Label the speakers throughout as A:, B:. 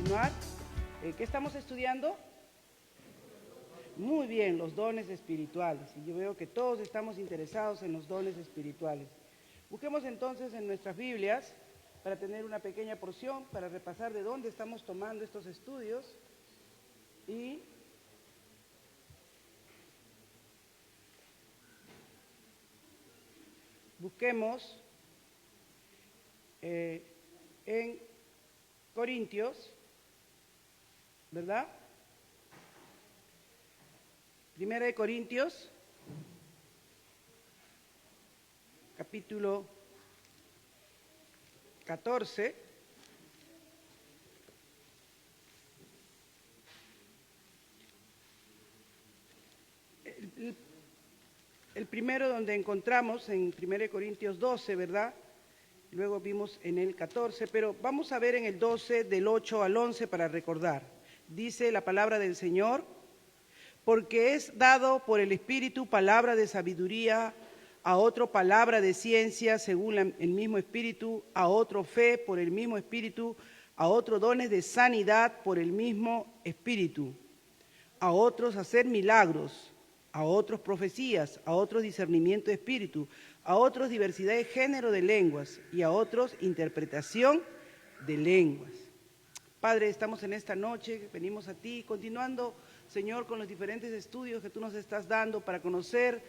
A: continuar. ¿Qué estamos estudiando? Muy bien, los dones espirituales. Y yo veo que todos estamos interesados en los dones espirituales. Busquemos entonces en nuestras Biblias para tener una pequeña porción, para repasar de dónde estamos tomando estos estudios. Y busquemos en Corintios, ¿verdad? Primera de Corintios, capítulo 14. El primero donde encontramos en 1 Corintios 12, ¿verdad? Luego vimos en el 14, pero vamos a ver en el 12 del 8 al 11 para recordar. Dice la palabra del Señor: porque es dado por el Espíritu palabra de sabiduría, a otro palabra de ciencia según el mismo Espíritu, a otro fe por el mismo Espíritu, a otro dones de sanidad por el mismo Espíritu, a otros hacer milagros, a otros profecías, a otros discernimiento de espíritu, a otros diversidad de género de lenguas y a otros interpretación de lenguas. Padre, estamos en esta noche, venimos a ti, continuando, Señor, con los diferentes estudios que tú nos estás dando para conocer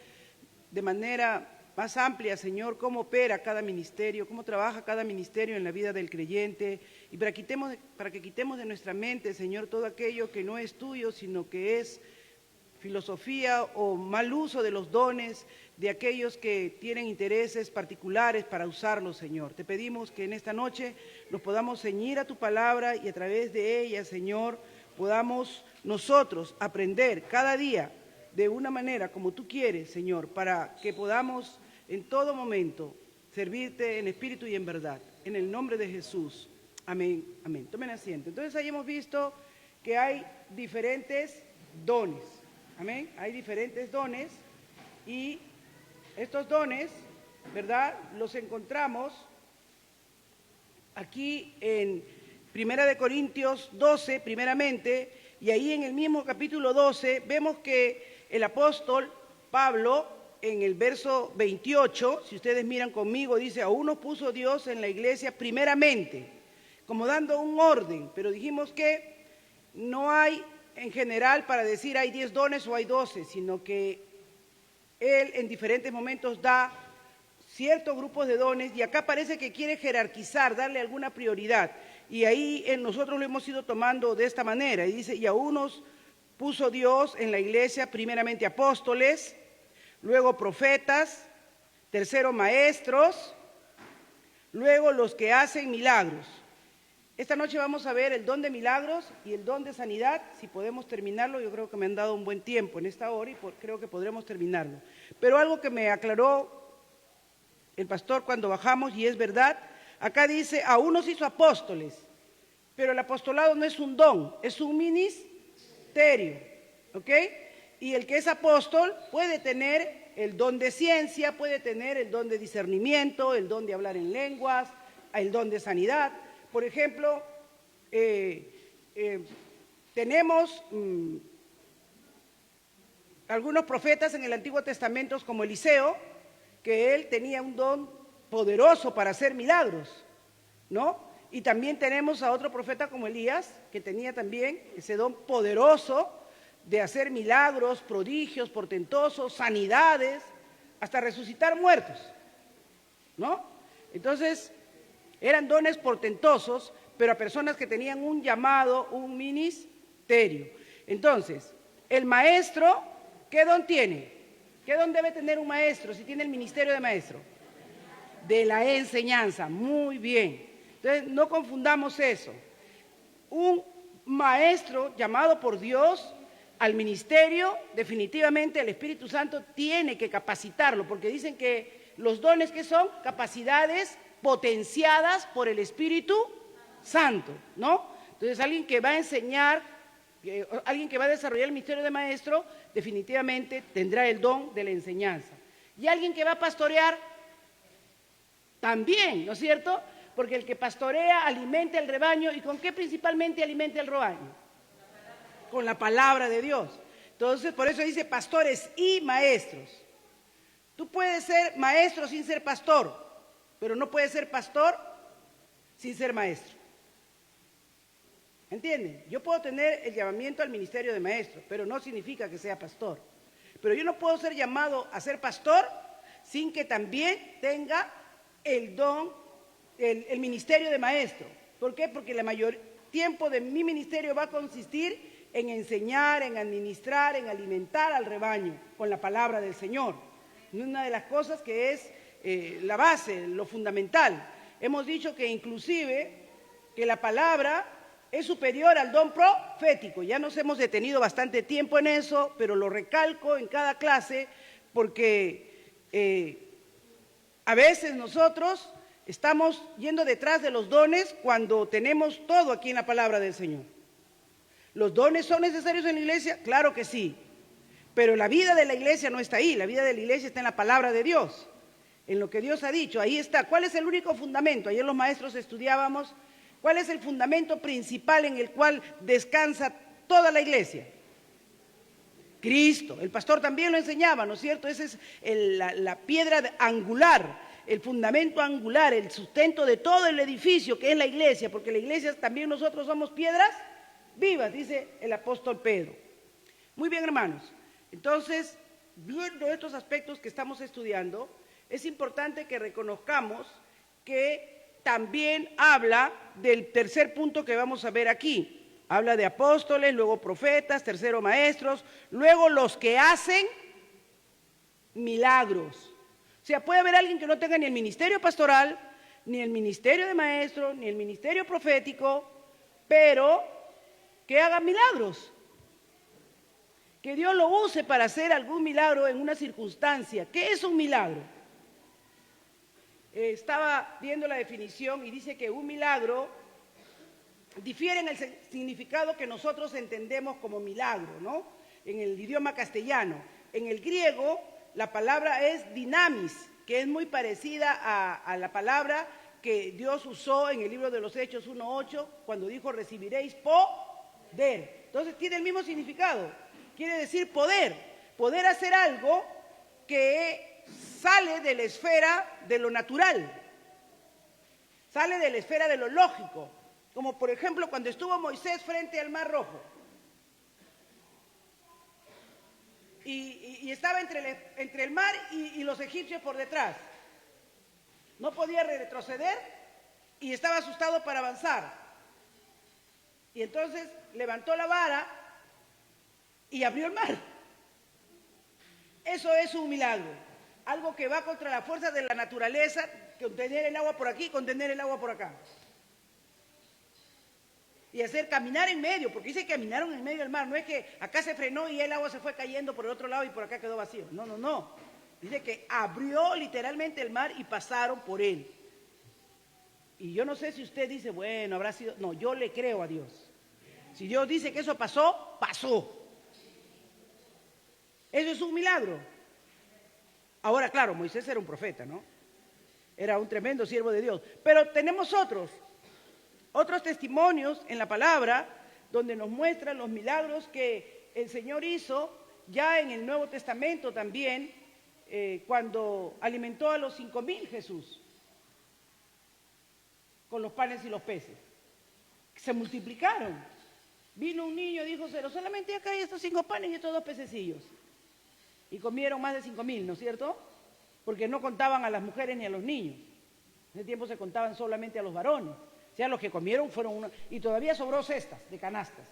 A: de manera más amplia, Señor, cómo opera cada ministerio, cómo trabaja cada ministerio en la vida del creyente, y para que quitemos de nuestra mente, Señor, todo aquello que no es tuyo, sino que es filosofía o mal uso de los dones de aquellos que tienen intereses particulares para usarlos, Señor. Te pedimos que en esta noche nos podamos ceñir a tu palabra y a través de ella, Señor, podamos nosotros aprender cada día de una manera como tú quieres, Señor, para que podamos en todo momento servirte en espíritu y en verdad. En el nombre de Jesús. Amén, amén. Tomen asiento. Entonces ahí hemos visto que hay diferentes dones. Amén. Hay diferentes dones y estos dones, ¿verdad?, los encontramos aquí en 1 Corintios 12, primeramente, y ahí en el mismo capítulo 12 vemos que el apóstol Pablo, en el verso 28, si ustedes miran conmigo, dice: a uno puso Dios en la iglesia primeramente, como dando un orden, pero dijimos que no hay en general para decir hay 10 dones o hay 12, sino que Él en diferentes momentos da ciertos grupos de dones y acá parece que quiere jerarquizar, darle alguna prioridad. Y ahí nosotros lo hemos ido tomando de esta manera. Y dice: y a unos puso Dios en la iglesia primeramente apóstoles, luego profetas, tercero maestros, luego los que hacen milagros. Esta noche vamos a ver el don de milagros y el don de sanidad. Si podemos terminarlo, yo creo que me han dado un buen tiempo en esta hora y creo que podremos terminarlo. Pero algo que me aclaró el pastor cuando bajamos, y es verdad, acá dice: a unos hizo apóstoles, pero el apostolado no es un don, es un ministerio, ¿ok? Y el que es apóstol puede tener el don de ciencia, puede tener el don de discernimiento, el don de hablar en lenguas, el don de sanidad. Por ejemplo, tenemos algunos profetas en el Antiguo Testamento como Eliseo, que él tenía un don poderoso para hacer milagros, ¿no? Y también tenemos a otro profeta como Elías, que tenía también ese don poderoso de hacer milagros, prodigios, portentosos, sanidades, hasta resucitar muertos, ¿no? Entonces, eran dones portentosos, pero a personas que tenían un llamado, un ministerio. Entonces, el maestro, ¿qué don tiene? ¿Qué don debe tener un maestro si tiene el ministerio de maestro? De la enseñanza. Muy bien. Entonces, no confundamos eso. Un maestro llamado por Dios al ministerio, definitivamente el Espíritu Santo tiene que capacitarlo, porque dicen que los dones, ¿qué son? Capacidades potenciadas por el Espíritu Santo, ¿no? Entonces, alguien que va a enseñar, alguien que va a desarrollar el ministerio de maestro, definitivamente tendrá el don de la enseñanza. Y alguien que va a pastorear, también, ¿no es cierto? porque el que pastorea alimenta el rebaño. ¿Y con qué principalmente alimenta el rebaño? Con la palabra de Dios. Entonces, por eso dice pastores y maestros. Tú puedes ser maestro sin ser pastor, pero no puedes ser pastor sin ser maestro. ¿Entienden? Yo puedo tener el llamamiento al ministerio de maestro, pero no significa que sea pastor. Pero yo no puedo ser llamado a ser pastor sin que también tenga el don, el ministerio de maestro. ¿Por qué? Porque la mayor tiempo de mi ministerio va a consistir en enseñar, en administrar, en alimentar al rebaño con la palabra del Señor. Una de las cosas que es la base, lo fundamental. Hemos dicho que inclusive que la palabra es superior al don profético. Ya nos hemos detenido bastante tiempo en eso, pero lo recalco en cada clase porque a veces nosotros estamos yendo detrás de los dones cuando tenemos todo aquí en la palabra del Señor. ¿Los dones son necesarios en la iglesia? Claro que sí, pero la vida de la iglesia no está ahí, la vida de la iglesia está en la palabra de Dios, en lo que Dios ha dicho, ahí está. ¿Cuál es el único fundamento? Ayer los maestros estudiábamos, ¿cuál es el fundamento principal en el cual descansa toda la iglesia? Cristo. El pastor también lo enseñaba, ¿no es cierto? Esa es la piedra angular, el fundamento angular, el sustento de todo el edificio que es la iglesia, porque la iglesia también nosotros somos piedras vivas, dice el apóstol Pedro. Muy bien, hermanos. Entonces, viendo estos aspectos que estamos estudiando, es importante que reconozcamos que también habla del tercer punto que vamos a ver aquí. Habla de apóstoles, luego profetas, tercero maestros, luego los que hacen milagros. O sea, puede haber alguien que no tenga ni el ministerio pastoral, ni el ministerio de maestro, ni el ministerio profético, pero que haga milagros. Que Dios lo use para hacer algún milagro en una circunstancia. ¿Qué es un milagro? Estaba viendo la definición y dice que un milagro difiere en el significado que nosotros entendemos como milagro, ¿no? En el idioma castellano. En el griego, la palabra es dinamis, que es muy parecida a la palabra que Dios usó en el libro de los Hechos 1:8, cuando dijo recibiréis poder. Entonces tiene el mismo significado. Quiere decir poder hacer algo que sale de la esfera de lo natural, sale de la esfera de lo lógico, como por ejemplo cuando estuvo Moisés frente al Mar Rojo y estaba entre el mar y los egipcios por detrás. No podía retroceder y estaba asustado para avanzar. Y entonces levantó la vara y abrió el mar. Eso es un milagro. Algo que va contra la fuerza de la naturaleza, contener el agua por aquí, contener el agua por acá. Y hacer caminar en medio, porque dice que caminaron en medio del mar. No es que acá se frenó y el agua se fue cayendo por el otro lado y por acá quedó vacío. No, no, no. Dice que abrió literalmente el mar y pasaron por él. Y yo no sé si usted dice, bueno, habrá sido... No, yo le creo a Dios. Si Dios dice que eso pasó, pasó. Eso es un milagro. Ahora, claro, Moisés era un profeta, ¿no? Era un tremendo siervo de Dios. Pero tenemos otros testimonios en la palabra donde nos muestran los milagros que el Señor hizo ya en el Nuevo Testamento también, cuando alimentó a los 5,000 Jesús con los panes y los peces. Se multiplicaron. Vino un niño y dijo, solamente acá hay estos 5 panes y estos 2 pececillos. Y comieron más de 5,000, ¿no es cierto? Porque no contaban a las mujeres ni a los niños. En ese tiempo se contaban solamente a los varones. O sea, los que comieron fueron uno. Y todavía sobró cestas de canastas,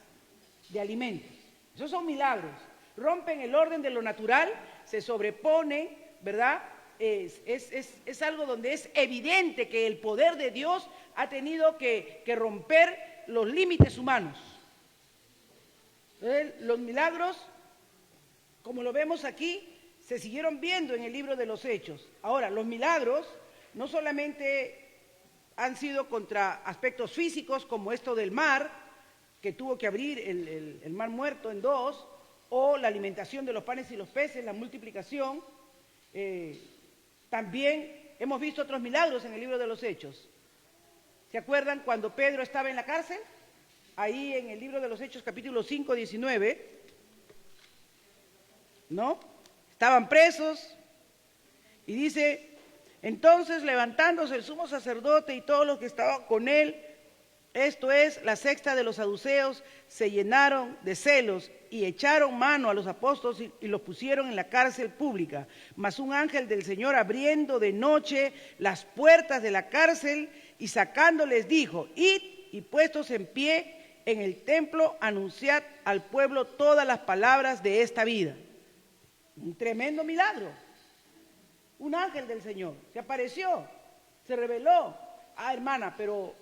A: de alimentos. Esos son milagros. Rompen el orden de lo natural, se sobreponen, ¿verdad? Es algo donde es evidente que el poder de Dios ha tenido que romper los límites humanos. Entonces, los milagros, como lo vemos aquí, se siguieron viendo en el libro de los Hechos. Ahora, los milagros no solamente han sido contra aspectos físicos, como esto del mar, que tuvo que abrir el mar muerto en 2, o la alimentación de los panes y los peces, la multiplicación. También hemos visto otros milagros en el libro de los Hechos. ¿Se acuerdan cuando Pedro estaba en la cárcel? Ahí en el libro de los Hechos, capítulo 5, 19, ¿no? Estaban presos y dice, entonces levantándose el sumo sacerdote y todos los que estaban con él, esto es, la sexta de los saduceos, se llenaron de celos y echaron mano a los apóstoles y los pusieron en la cárcel pública. Mas un ángel del Señor, abriendo de noche las puertas de la cárcel y sacándoles, dijo, id y puestos en pie en el templo, anunciad al pueblo todas las palabras de esta vida. Un tremendo milagro. Un ángel del Señor se apareció, se reveló. Ah, hermana, pero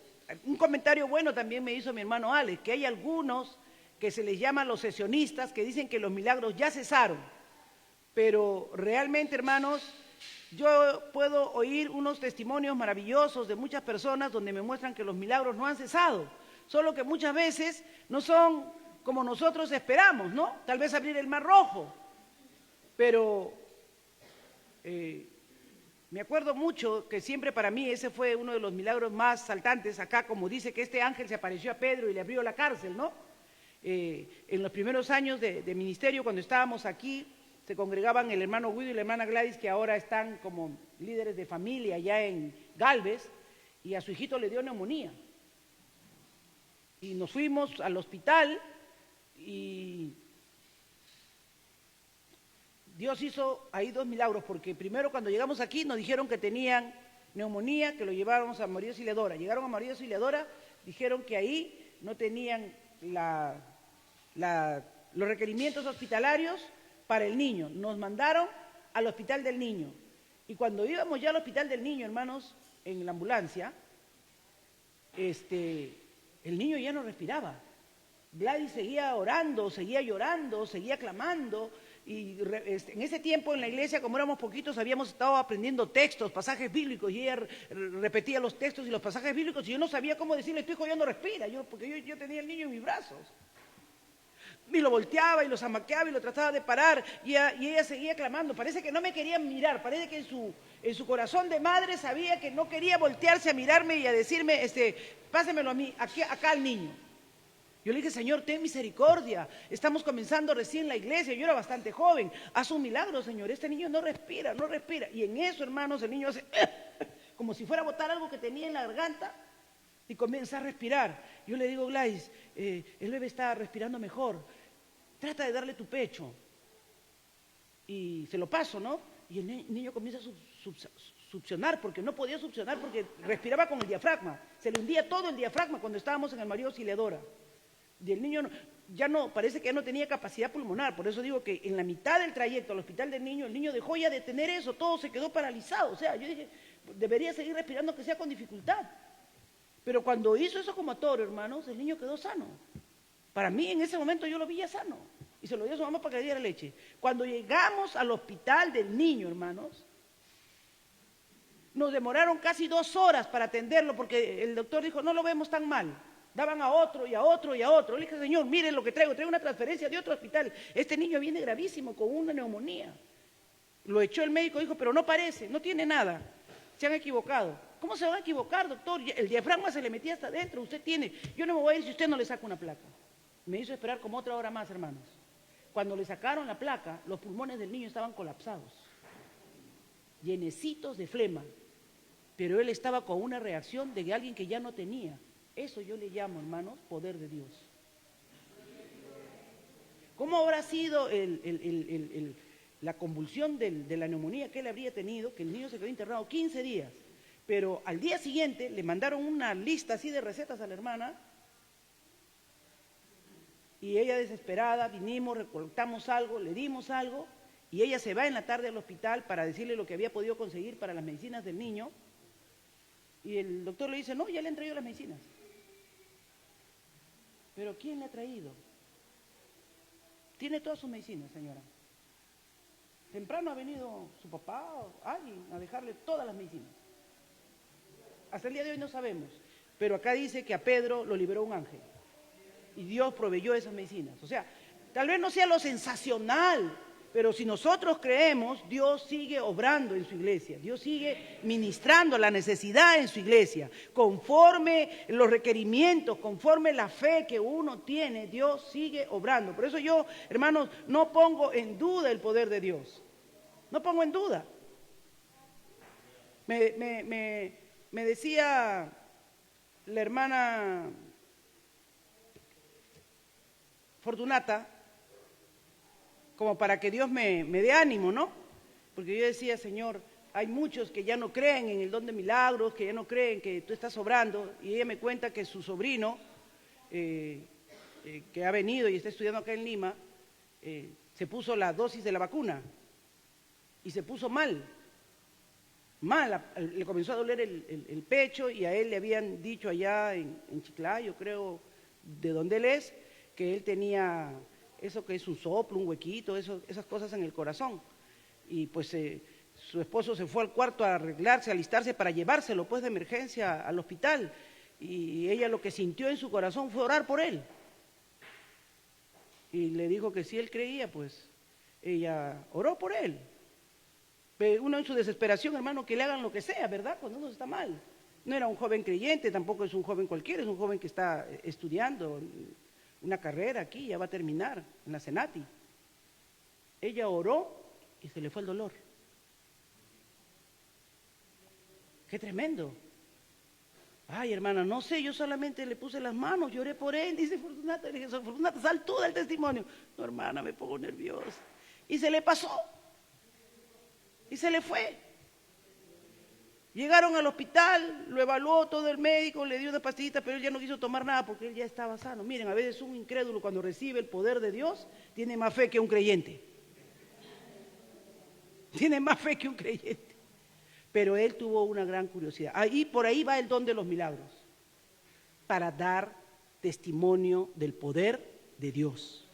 A: un comentario bueno también me hizo mi hermano Alex, que hay algunos que se les llama los sesionistas, que dicen que los milagros ya cesaron. Pero realmente, hermanos, yo puedo oír unos testimonios maravillosos de muchas personas donde me muestran que los milagros no han cesado, solo que muchas veces no son como nosotros esperamos, ¿no? Tal vez abrir el Mar Rojo, pero me acuerdo mucho que siempre para mí ese fue uno de los milagros más saltantes acá, como dice que este ángel se apareció a Pedro y le abrió la cárcel, ¿no? En los primeros años de ministerio, cuando estábamos aquí, se congregaban el hermano Guido y la hermana Gladys, que ahora están como líderes de familia allá en Galvez, y a su hijito le dio neumonía. Y nos fuimos al hospital y Dios hizo ahí dos milagros, porque primero cuando llegamos aquí nos dijeron que tenían neumonía, que lo lleváramos a María Auxiliadora. Llegaron a María Auxiliadora, dijeron que ahí no tenían los requerimientos hospitalarios para el niño. Nos mandaron al hospital del niño. Y cuando íbamos ya al hospital del niño, hermanos, en la ambulancia, el niño ya no respiraba. Gladys seguía orando, seguía llorando, seguía clamando. Y en ese tiempo en la iglesia, como éramos poquitos, habíamos estado aprendiendo textos, pasajes bíblicos, y ella repetía los textos y los pasajes bíblicos, y yo no sabía cómo decirle, tu hijo ya no respira, porque yo tenía el niño en mis brazos. Y lo volteaba y lo zamaqueaba y lo trataba de parar, y ella seguía clamando. Parece que no me quería mirar, parece que en su corazón de madre sabía que no quería voltearse a mirarme y a decirme, pásemelo a mí, acá al niño. Yo le dije, Señor, ten misericordia, estamos comenzando recién la iglesia, yo era bastante joven, haz un milagro, Señor, este niño no respira, no respira. Y en eso, hermanos, el niño hace como si fuera a botar algo que tenía en la garganta y comienza a respirar. Yo le digo, Gladys, el bebé está respirando mejor, trata de darle tu pecho. Y se lo paso, ¿no? Y el niño comienza a succionar, porque no podía succionar porque respiraba con el diafragma, se le hundía todo el diafragma cuando estábamos en el María Auxiliadora. Y el niño parece que ya no tenía capacidad pulmonar, por eso digo que en la mitad del trayecto al hospital del niño, el niño dejó ya de tener eso, todo se quedó paralizado. O sea, yo dije, debería seguir respirando que sea con dificultad. Pero cuando hizo eso como toro, hermanos, el niño quedó sano. Para mí, en ese momento, yo lo vi ya sano. Y se lo dio a su mamá para que le diera leche. Cuando llegamos al hospital del niño, hermanos, nos demoraron casi 2 horas para atenderlo, porque el doctor dijo, no lo vemos tan mal. Daban a otro y a otro y a otro. Le dije, Señor, miren lo que traigo una transferencia de otro hospital. Este niño viene gravísimo con una neumonía. Lo echó el médico, dijo, pero no parece, no tiene nada. Se han equivocado. ¿Cómo se van a equivocar, doctor? El diafragma se le metía hasta adentro, usted tiene. Yo no me voy a ir si usted no le saca una placa. Me hizo esperar como otra hora más, hermanos. Cuando le sacaron la placa, los pulmones del niño estaban colapsados, llenecitos de flema. Pero él estaba con una reacción de alguien que ya no tenía. Eso yo le llamo, hermanos, poder de Dios. ¿Cómo habrá sido la convulsión de la neumonía que él habría tenido? Que el niño se quedó internado 15 días. Pero al día siguiente le mandaron una lista así de recetas a la hermana. Y ella desesperada, vinimos, recolectamos algo, le dimos algo. Y ella se va en la tarde al hospital para decirle lo que había podido conseguir para las medicinas del niño. Y el doctor le dice, no, ya le han traído las medicinas. ¿Pero quién le ha traído? Tiene todas sus medicinas, señora. Temprano ha venido su papá o alguien a dejarle todas las medicinas. Hasta el día de hoy no sabemos. Pero acá dice que a Pedro lo liberó un ángel. Y Dios proveyó esas medicinas. O sea, tal vez no sea lo sensacional, Pero si nosotros creemos, Dios sigue obrando en su iglesia, Dios sigue ministrando la necesidad en su iglesia, conforme los requerimientos, conforme la fe que uno tiene, Dios sigue obrando. Por eso yo, hermanos, no pongo en duda el poder de Dios, no pongo en duda. Me decía la hermana Fortunata, como para que Dios me dé ánimo, ¿no? Porque yo decía, Señor, hay muchos que ya no creen en el don de milagros, que ya no creen que tú estás obrando, y ella me cuenta que su sobrino, que ha venido y está estudiando acá en Lima, se puso la dosis de la vacuna y se puso mal, le comenzó a doler el pecho, y a él le habían dicho allá en Chiclayo, creo, de donde él es, que él tenía eso que es un soplo, un huequito, esas cosas en el corazón. Y pues su esposo se fue al cuarto a arreglarse, a alistarse para llevárselo pues de emergencia al hospital. Y ella lo que sintió en su corazón fue orar por él. Y le dijo que si él creía, pues ella oró por él. Pero uno en su desesperación, hermano, que le hagan lo que sea, ¿verdad? Cuando uno está mal. No era un joven creyente, tampoco es un joven cualquiera, es un joven que está estudiando una carrera aquí, ya va a terminar en la Senati. Ella oró y se le fue el dolor. ¡Qué tremendo! Ay, hermana, no sé, yo solamente le puse las manos, lloré por él, dice Fortunata. Le dije, Fortunata, sal tú del testimonio. No, hermana, me pongo nerviosa. Y se le pasó. Y se le fue. Llegaron al hospital, lo evaluó todo el médico, le dio una pastillita, pero él ya no quiso tomar nada porque él ya estaba sano. Miren, a veces un incrédulo cuando recibe el poder de Dios tiene más fe que un creyente. Tiene más fe que un creyente. Pero él tuvo una gran curiosidad. Ahí, por ahí va el don de los milagros, para dar testimonio del poder de Dios.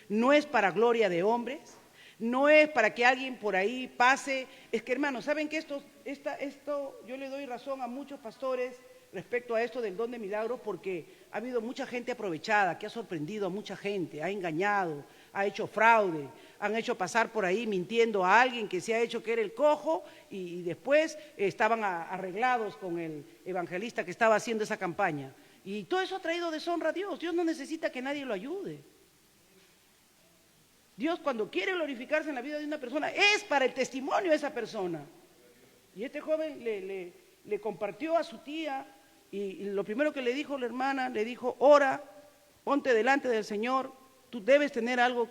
A: No es para gloria de hombres, no es para que alguien por ahí pase. Es que, hermanos, ¿saben que esto yo le doy razón a muchos pastores respecto a esto del don de milagros? Porque ha habido mucha gente aprovechada, que ha sorprendido a mucha gente, ha engañado, ha hecho fraude, han hecho pasar por ahí mintiendo a alguien que se ha hecho que era el cojo, y después estaban arreglados con el evangelista que estaba haciendo esa campaña. Y todo eso ha traído deshonra a Dios. Dios no necesita que nadie lo ayude. Dios, cuando quiere glorificarse en la vida de una persona, es para el testimonio de esa persona. Y este joven le compartió a su tía, y lo primero que le dijo la hermana, le dijo, ora, ponte delante del Señor, tú debes tener algo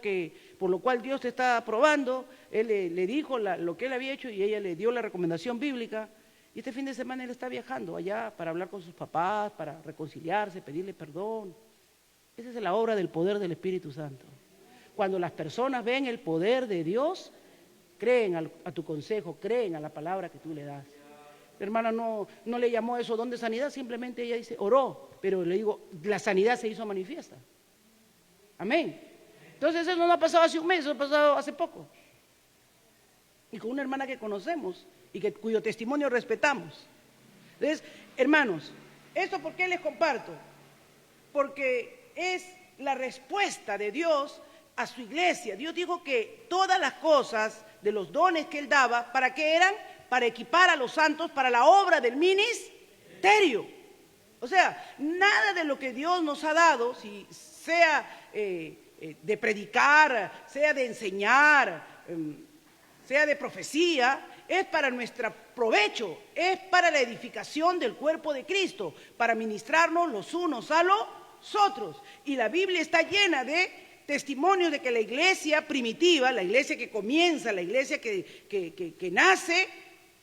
A: por lo cual Dios te está aprobando. Él le dijo lo que él había hecho, y ella le dio la recomendación bíblica. Y este fin de semana él está viajando allá para hablar con sus papás, para reconciliarse, pedirle perdón. Esa es la obra del poder del Espíritu Santo. Cuando las personas ven el poder de Dios, creen a tu consejo, creen a la palabra que tú le das. La hermana no le llamó eso don de sanidad, simplemente ella dice, oró, pero le digo, la sanidad se hizo manifiesta. Amén. Entonces eso no ha pasado hace un mes, eso ha pasado hace poco. Y con una hermana que conocemos y cuyo testimonio respetamos. Entonces, hermanos, ¿esto por qué les comparto? Porque es la respuesta de Dios a su iglesia. Dios dijo que todas las cosas de los dones que Él daba, ¿para qué eran? Para equipar a los santos para la obra del ministerio. O sea, nada de lo que Dios nos ha dado, si sea de predicar, sea de enseñar, sea de profecía, es para nuestro provecho, es para la edificación del cuerpo de Cristo, para ministrarnos los unos a los otros. Y la Biblia está llena de testimonios de que la iglesia primitiva, la iglesia que comienza, la iglesia que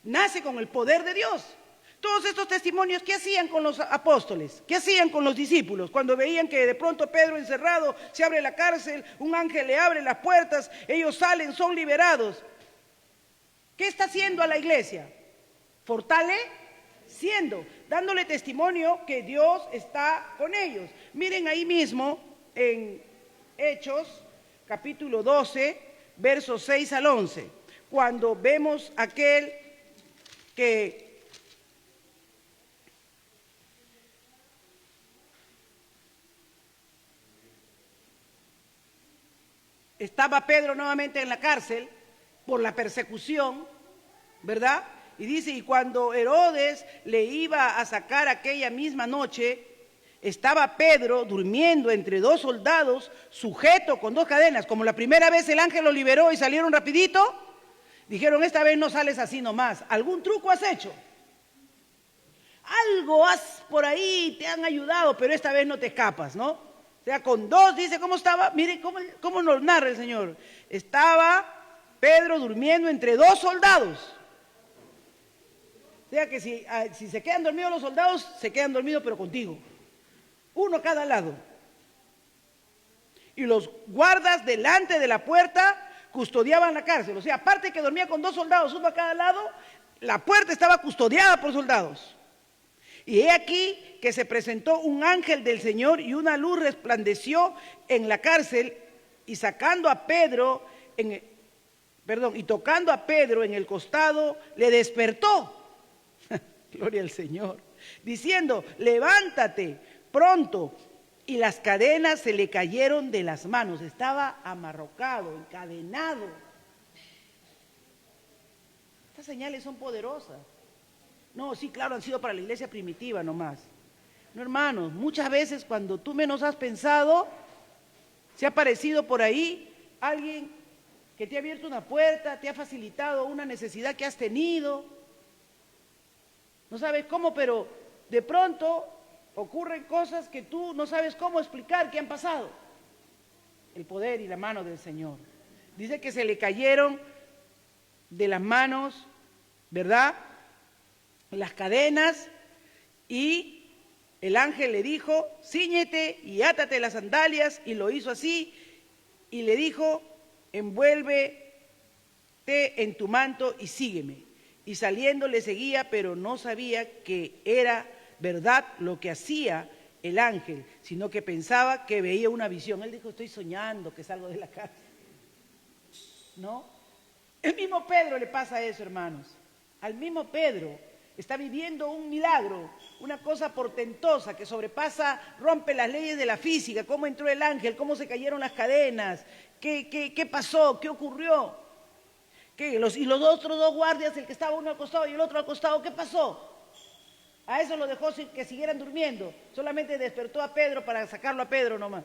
A: nace con el poder de Dios. Todos estos testimonios, ¿qué hacían con los apóstoles? ¿Qué hacían con los discípulos? Cuando veían que de pronto Pedro encerrado, se abre la cárcel, un ángel le abre las puertas, ellos salen, son liberados. ¿Qué está haciendo a la iglesia? Fortaleciendo, dándole testimonio que Dios está con ellos. Miren ahí mismo en Hechos, capítulo 12, versos 6 al 11, cuando vemos aquel que estaba Pedro nuevamente en la cárcel por la persecución, ¿verdad? Y dice, y cuando Herodes le iba a sacar aquella misma noche, estaba Pedro durmiendo entre dos soldados, sujeto con dos cadenas. Como la primera vez el ángel lo liberó y salieron rapidito, dijeron, esta vez no sales así nomás. ¿Algún truco has hecho? Algo has por ahí, te han ayudado, pero esta vez no te escapas, ¿no? O sea, con dos, dice, ¿cómo estaba? Miren cómo nos narra el Señor. Estaba Pedro durmiendo entre dos soldados. O sea que si se quedan dormidos los soldados, se quedan dormidos pero contigo. Uno a cada lado. Y los guardas delante de la puerta custodiaban la cárcel. O sea, aparte que dormía con dos soldados, uno a cada lado, la puerta estaba custodiada por soldados. Y he aquí que se presentó un ángel del Señor y una luz resplandeció en la cárcel y sacando a Pedro, y tocando a Pedro en el costado, le despertó. Gloria al Señor. Diciendo, levántate pronto. Y las cadenas se le cayeron de las manos. Estaba amarrocado, encadenado. Estas señales son poderosas. No, sí, claro, han sido para la iglesia primitiva nomás. No, hermanos, muchas veces cuando tú menos has pensado, se ha aparecido por ahí alguien que te ha abierto una puerta, te ha facilitado una necesidad que has tenido. No sabes cómo, pero de pronto ocurren cosas que tú no sabes cómo explicar que han pasado. El poder y la mano del Señor. Dice que se le cayeron de las manos, ¿verdad?, las cadenas, y el ángel le dijo, cíñete y átate las sandalias, y lo hizo así, y le dijo, envuélvete en tu manto y sígueme. Y saliendo le seguía, pero no sabía que era verdad lo que hacía el ángel, sino que pensaba que veía una visión. Él dijo, estoy soñando que salgo de la cárcel. ¿No? El mismo Pedro le pasa eso, hermanos. Al mismo Pedro está viviendo un milagro, una cosa portentosa que sobrepasa, rompe las leyes de la física. ¿Cómo entró el ángel? ¿Cómo se cayeron las cadenas? ¿Qué pasó? ¿Qué ocurrió? ¿Qué? Y los otros dos guardias, el que estaba uno al costado y el otro al costado, ¿qué pasó? A eso lo dejó que siguieran durmiendo. Solamente despertó a Pedro para sacarlo a Pedro nomás.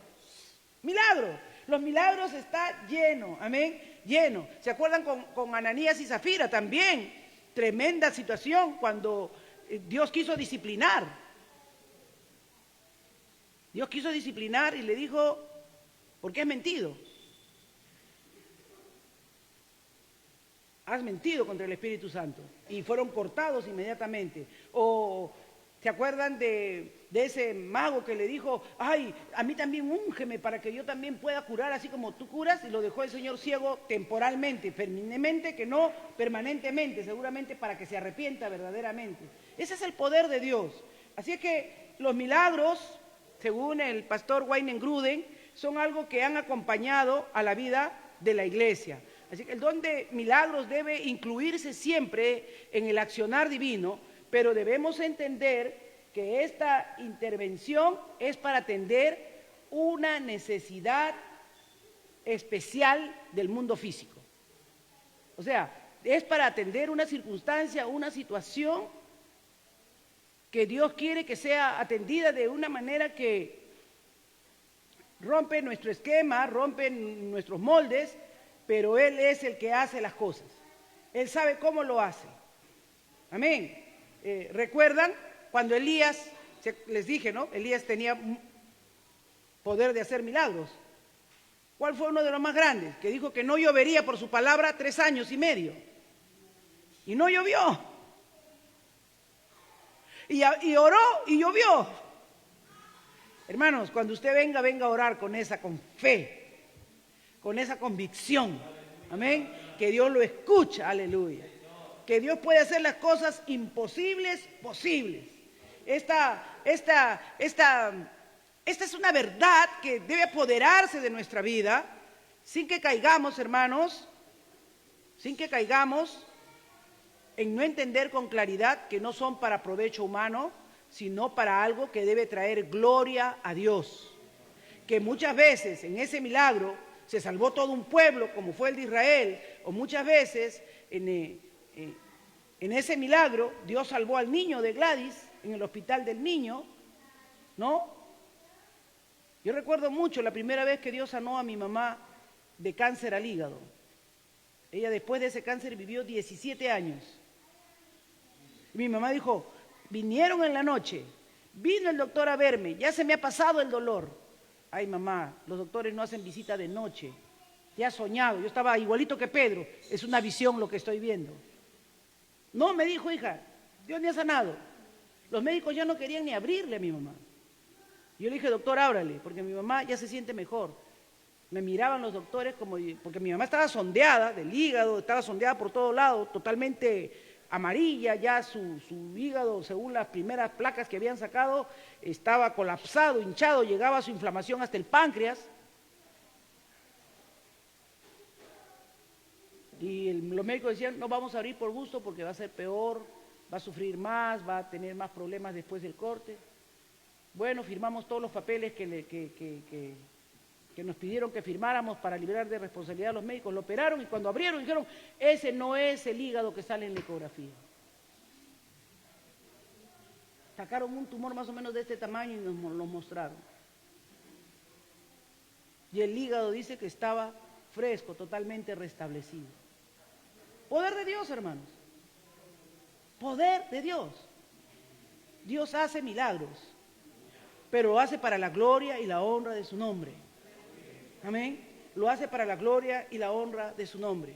A: Milagro. Los milagros está lleno. Amén. Lleno. ¿Se acuerdan con Ananías y Zafira también? Tremenda situación cuando Dios quiso disciplinar. Dios quiso disciplinar y le dijo, ¿por qué has mentido? Has mentido contra el Espíritu Santo. Y fueron cortados inmediatamente. O ¿se acuerdan de ese mago que le dijo, ay, a mí también úngeme para que yo también pueda curar así como tú curas? Y lo dejó el Señor ciego temporalmente, permanentemente, que no permanentemente, seguramente para que se arrepienta verdaderamente. Ese es el poder de Dios. Así es que los milagros, según el pastor Wayne Gruden, son algo que han acompañado a la vida de la iglesia. Así que el don de milagros debe incluirse siempre en el accionar divino, pero debemos entender que esta intervención es para atender una necesidad especial del mundo físico. O sea, es para atender una circunstancia, una situación que Dios quiere que sea atendida de una manera que rompe nuestro esquema, rompe nuestros moldes, pero Él es el que hace las cosas. Él sabe cómo lo hace. Amén. ¿Recuerdan cuando Elías, les dije, ¿no? Elías tenía poder de hacer milagros. ¿Cuál fue uno de los más grandes? Que dijo que no llovería por su palabra 3 años y medio. Y no llovió. Y oró y llovió. Hermanos, cuando usted venga a orar con fe, con esa convicción, amén, que Dios lo escucha, aleluya, que Dios puede hacer las cosas imposibles posibles. Esta es una verdad que debe apoderarse de nuestra vida, sin que caigamos, hermanos, sin que caigamos en no entender con claridad que no son para provecho humano, sino para algo que debe traer gloria a Dios. Que muchas veces en ese milagro se salvó todo un pueblo, como fue el de Israel, o muchas veces en ese milagro Dios salvó al niño de Gladys en el hospital del niño, ¿no? Yo recuerdo mucho la primera vez que Dios sanó a mi mamá de cáncer al hígado. Ella después de ese cáncer vivió 17 años. Y mi mamá dijo, vinieron en la noche, vino el doctor a verme, ya se me ha pasado el dolor. Ay, mamá, los doctores no hacen visita de noche. Te has soñado, yo estaba igualito que Pedro, es una visión lo que estoy viendo. No, me dijo, hija, Dios me ha sanado. Los médicos ya no querían ni abrirle a mi mamá. Yo le dije, doctor, ábrale, porque mi mamá ya se siente mejor. Me miraban los doctores como, porque mi mamá estaba sondeada del hígado, estaba sondeada por todos lados, totalmente amarilla, ya su hígado, según las primeras placas que habían sacado, estaba colapsado, hinchado, llegaba su inflamación hasta el páncreas. Y los médicos decían, no vamos a abrir por gusto porque va a ser peor, va a sufrir más, va a tener más problemas después del corte. Bueno, firmamos todos los papeles que nos pidieron que firmáramos para liberar de responsabilidad a los médicos, lo operaron y cuando abrieron dijeron, ese no es el hígado que sale en la ecografía. Sacaron un tumor más o menos de este tamaño y nos lo mostraron. Y el hígado dice que estaba fresco, totalmente restablecido. Poder de Dios, hermanos. Poder de Dios. Dios hace milagros, pero lo hace para la gloria y la honra de su nombre. Amén. Lo hace para la gloria y la honra de su nombre.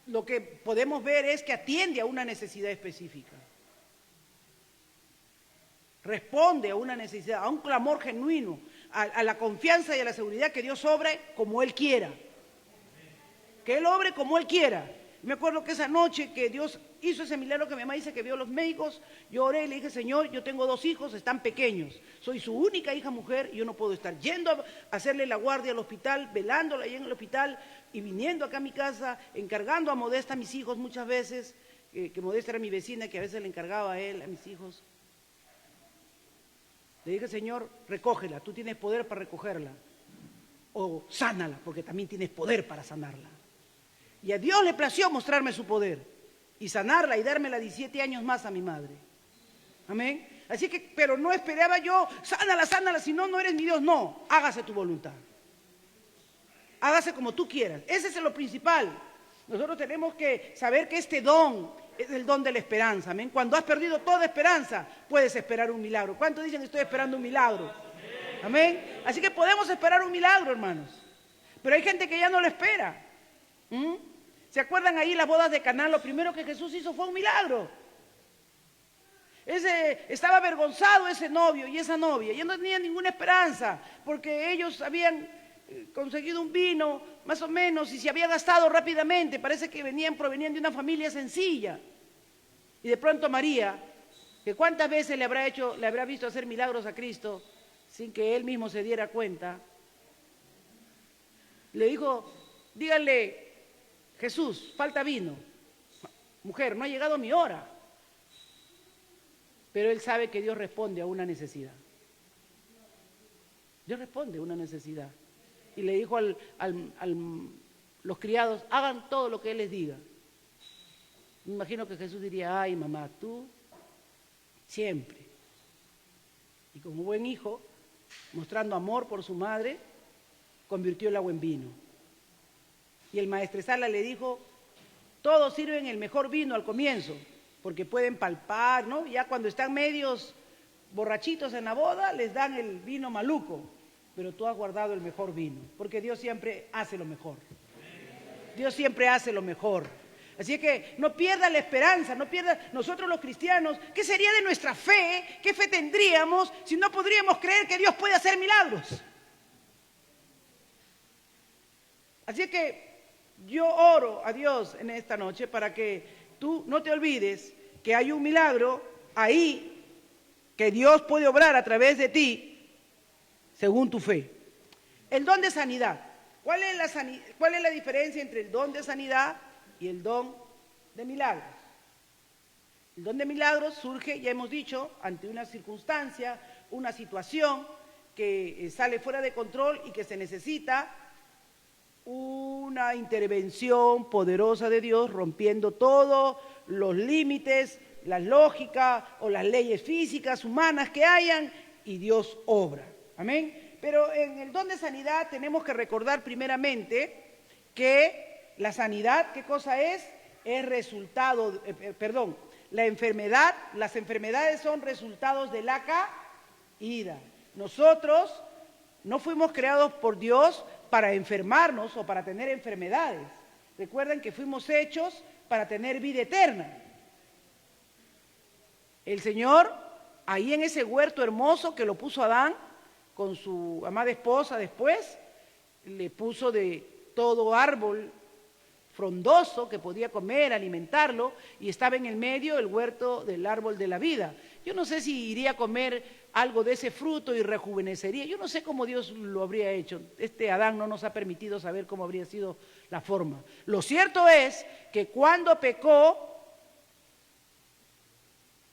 A: Lo que podemos ver es que atiende a una necesidad específica. Responde a una necesidad, a un clamor genuino, a la confianza y a la seguridad que Dios obre como Él quiera. Que Él obre como Él quiera. Me acuerdo que esa noche que Dios hizo ese milagro que mi mamá dice que vio a los médicos, yo oré y le dije, Señor, yo tengo 2 hijos, están pequeños, soy su única hija mujer y yo no puedo estar yendo a hacerle la guardia al hospital, velándola ahí en el hospital y viniendo acá a mi casa, encargando a Modesta a mis hijos muchas veces, que Modesta era mi vecina, que a veces le encargaba a él, a mis hijos. Le dije, Señor, recógela, tú tienes poder para recogerla, o sánala, porque también tienes poder para sanarla. Y a Dios le plació mostrarme su poder y sanarla y dármela 17 años más a mi madre. Amén. Así que, pero no esperaba yo, sánala, sánala, si no, no eres mi Dios. No, hágase tu voluntad. Hágase como tú quieras. Ese es lo principal. Nosotros tenemos que saber que este don es el don de la esperanza. Amén. Cuando has perdido toda esperanza, puedes esperar un milagro. ¿Cuántos dicen estoy esperando un milagro? Amén. Así que podemos esperar un milagro, hermanos. Pero hay gente que ya no lo espera. ¿Se acuerdan ahí las bodas de Caná? Lo primero que Jesús hizo fue un milagro. Estaba avergonzado ese novio y esa novia, ya no tenía ninguna esperanza, porque ellos habían conseguido un vino, más o menos, y se había gastado rápidamente, parece que provenían de una familia sencilla. Y de pronto María, que cuántas veces le habrá visto hacer milagros a Cristo, sin que él mismo se diera cuenta, le dijo, díganle, Jesús, falta vino. Mujer, no ha llegado mi hora. Pero él sabe que Dios responde a una necesidad. Dios responde a una necesidad. Y le dijo los criados, hagan todo lo que Él les diga. Me imagino que Jesús diría, ay mamá, tú siempre. Y como buen hijo, mostrando amor por su madre, convirtió el agua en vino. Y el maestresala le dijo, todos sirven el mejor vino al comienzo, porque pueden palpar, ¿no? Ya cuando están medios borrachitos en la boda, les dan el vino maluco, pero tú has guardado el mejor vino, porque Dios siempre hace lo mejor. Dios siempre hace lo mejor. Así que no pierda la esperanza, no pierda nosotros los cristianos, ¿qué sería de nuestra fe? ¿Qué fe tendríamos si no podríamos creer que Dios puede hacer milagros? Así que yo oro a Dios en esta noche para que tú no te olvides que hay un milagro ahí que Dios puede obrar a través de ti según tu fe. El don de sanidad. ¿Cuál es la diferencia entre el don de sanidad y el don de milagros? El don de milagros surge, ya hemos dicho, ante una circunstancia, una situación que sale fuera de control y que se necesita una intervención poderosa de Dios rompiendo todos los límites, la lógica o las leyes físicas, humanas que hayan, y Dios obra. Amén. Pero en el don de sanidad tenemos que recordar primeramente que la sanidad, ¿qué cosa es? Es resultado, la enfermedad, las enfermedades son resultados de la caída. Nosotros no fuimos creados por Dios para enfermarnos o para tener enfermedades. Recuerden que fuimos hechos para tener vida eterna. El Señor, ahí en ese huerto hermoso que lo puso Adán, con su amada esposa después, le puso de todo árbol frondoso que podía comer, alimentarlo, y estaba en el medio el huerto del árbol de la vida. Yo no sé si iría a comer algo de ese fruto y rejuvenecería. Yo no sé cómo Dios lo habría hecho. Adán no nos ha permitido saber cómo habría sido la forma. Lo cierto es que cuando pecó,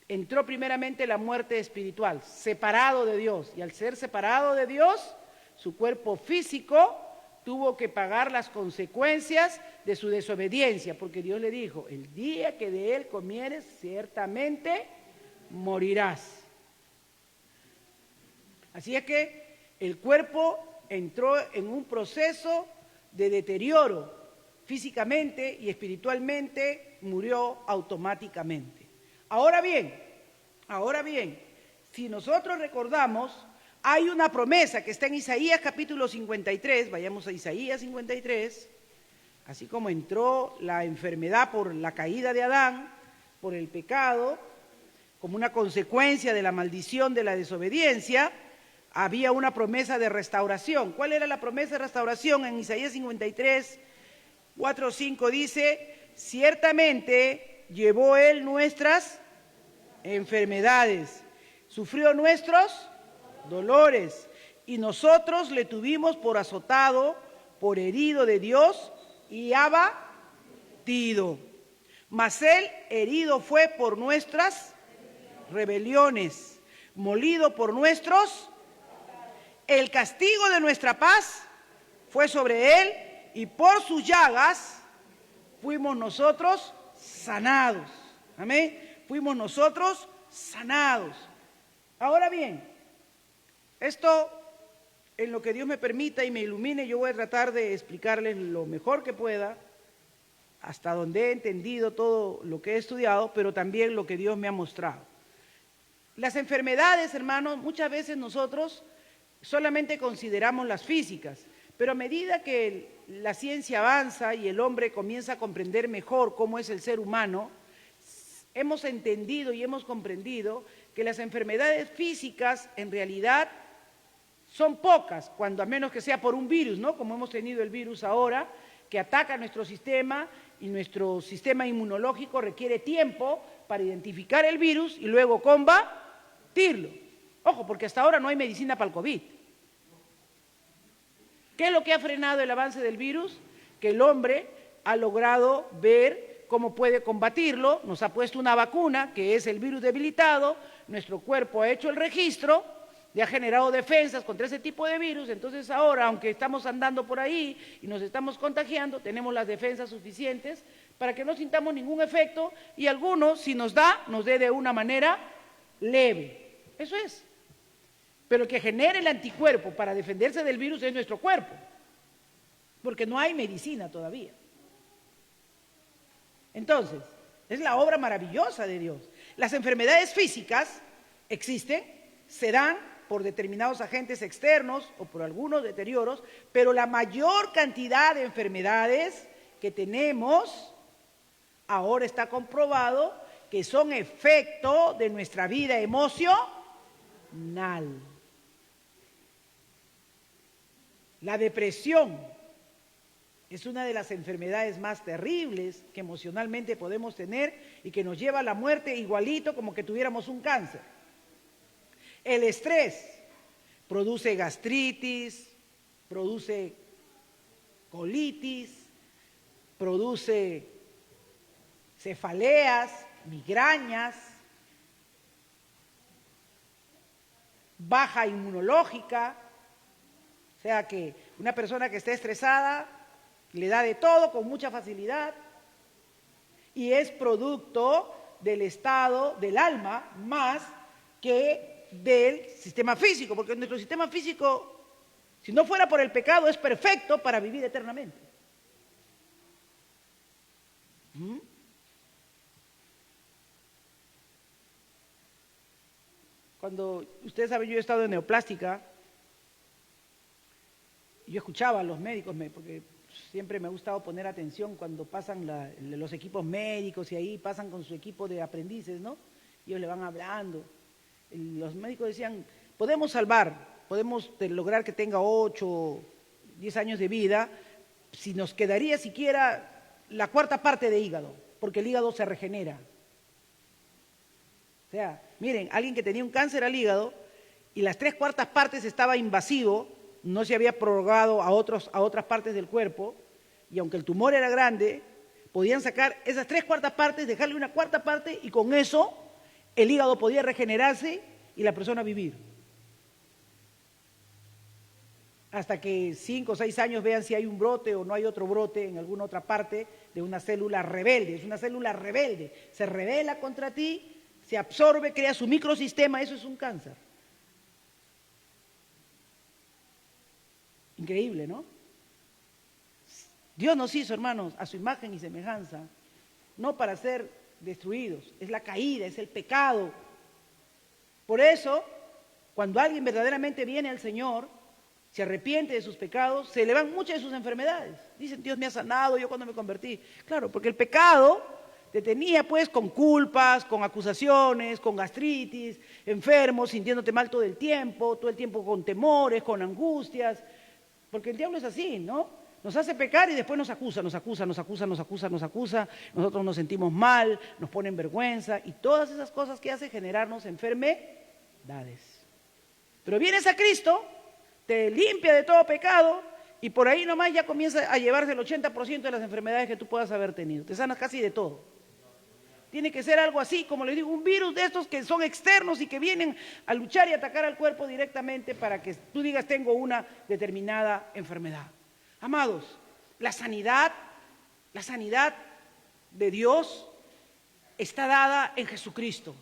A: entró primeramente la muerte espiritual, separado de Dios. Y al ser separado de Dios, su cuerpo físico tuvo que pagar las consecuencias de su desobediencia, porque Dios le dijo, el día que de él comieres, ciertamente morirás. Así es que el cuerpo entró en un proceso de deterioro físicamente y espiritualmente, murió automáticamente. Ahora bien, si nosotros recordamos, hay una promesa que está en Isaías capítulo 53, vayamos a Isaías 53, así como entró la enfermedad por la caída de Adán, por el pecado, como una consecuencia de la maldición de la desobediencia, había una promesa de restauración. ¿Cuál era la promesa de restauración? En Isaías 53, 4, 5 dice, ciertamente llevó él nuestras enfermedades, sufrió nuestros dolores, y nosotros le tuvimos por azotado, por herido de Dios y abatido. Mas él herido fue por nuestras rebeliones, molido por nuestros. El castigo de nuestra paz fue sobre él, y por sus llagas fuimos nosotros sanados. Amén. Fuimos nosotros sanados. Ahora bien, esto, en lo que Dios me permita y me ilumine, yo voy a tratar de explicarles lo mejor que pueda, hasta donde he entendido todo lo que he estudiado, pero también lo que Dios me ha mostrado. Las enfermedades, hermanos, muchas veces nosotros solamente consideramos las físicas, pero a medida que la ciencia avanza y el hombre comienza a comprender mejor cómo es el ser humano, hemos entendido y hemos comprendido que las enfermedades físicas en realidad son pocas, cuando a menos que sea por un virus, ¿no? Como hemos tenido el virus ahora, que ataca nuestro sistema, y nuestro sistema inmunológico requiere tiempo para identificar el virus y luego combatirlo. Ojo, porque hasta ahora no hay medicina para el COVID. ¿Qué es lo que ha frenado el avance del virus? Que el hombre ha logrado ver cómo puede combatirlo, nos ha puesto una vacuna, que es el virus debilitado, nuestro cuerpo ha hecho el registro, y ha generado defensas contra ese tipo de virus. Entonces ahora, aunque estamos andando por ahí y nos estamos contagiando, tenemos las defensas suficientes para que no sintamos ningún efecto, y algunos, si nos da, nos dé de una manera leve. Eso es. Pero el que genere el anticuerpo para defenderse del virus es nuestro cuerpo, porque no hay medicina todavía. Entonces, es la obra maravillosa de Dios. Las enfermedades físicas existen, se dan por determinados agentes externos o por algunos deterioros, pero la mayor cantidad de enfermedades que tenemos ahora está comprobado que son efecto de nuestra vida emocional. La depresión es una de las enfermedades más terribles que emocionalmente podemos tener y que nos lleva a la muerte igualito como que tuviéramos un cáncer. El estrés produce gastritis, produce colitis, produce cefaleas, migrañas, baja inmunológica. O sea que una persona que esté estresada le da de todo con mucha facilidad y es producto del estado del alma más que del sistema físico, porque nuestro sistema físico, si no fuera por el pecado, es perfecto para vivir eternamente. Cuando, ustedes saben, yo he estado en neoplástica, yo escuchaba a los médicos, porque siempre me ha gustado poner atención cuando pasan los equipos médicos y ahí pasan con su equipo de aprendices, ¿no? Y ellos le van hablando. Los médicos decían, podemos salvar, podemos lograr que tenga 8, 10 años de vida, si nos quedaría siquiera la cuarta parte de hígado, porque el hígado se regenera. O sea, miren, alguien que tenía un cáncer al hígado y las 3/4 partes estaba invasivo, no se había propagado a otras partes del cuerpo, y aunque el tumor era grande, podían sacar esas 3/4 partes, dejarle una cuarta parte, y con eso el hígado podía regenerarse y la persona vivir. Hasta que 5 o 6 años vean si hay un brote o no hay otro brote en alguna otra parte de una célula rebelde. Es una célula rebelde, se rebela contra ti, se absorbe, crea su microsistema, eso es un cáncer. Increíble, ¿no? Dios nos hizo, hermanos, a su imagen y semejanza, no para ser destruidos, es la caída, es el pecado. Por eso, cuando alguien verdaderamente viene al Señor, se arrepiente de sus pecados, se le van muchas de sus enfermedades. Dicen, Dios me ha sanado, yo cuando me convertí. Claro, porque el pecado te tenía pues con culpas, con acusaciones, con gastritis, enfermo, sintiéndote mal todo el tiempo con temores, con angustias. Porque el diablo es así, ¿no? Nos hace pecar y después nos acusa, nosotros nos sentimos mal, nos pone en vergüenza y todas esas cosas que hace generarnos enfermedades. Pero vienes a Cristo, te limpia de todo pecado y por ahí nomás ya comienza a llevarse el 80% de las enfermedades que tú puedas haber tenido. Te sanas casi de todo. Tiene que ser algo así, como les digo, un virus de estos que son externos y que vienen a luchar y atacar al cuerpo directamente para que tú digas tengo una determinada enfermedad. Amados, la sanidad de Dios está dada en Jesucristo.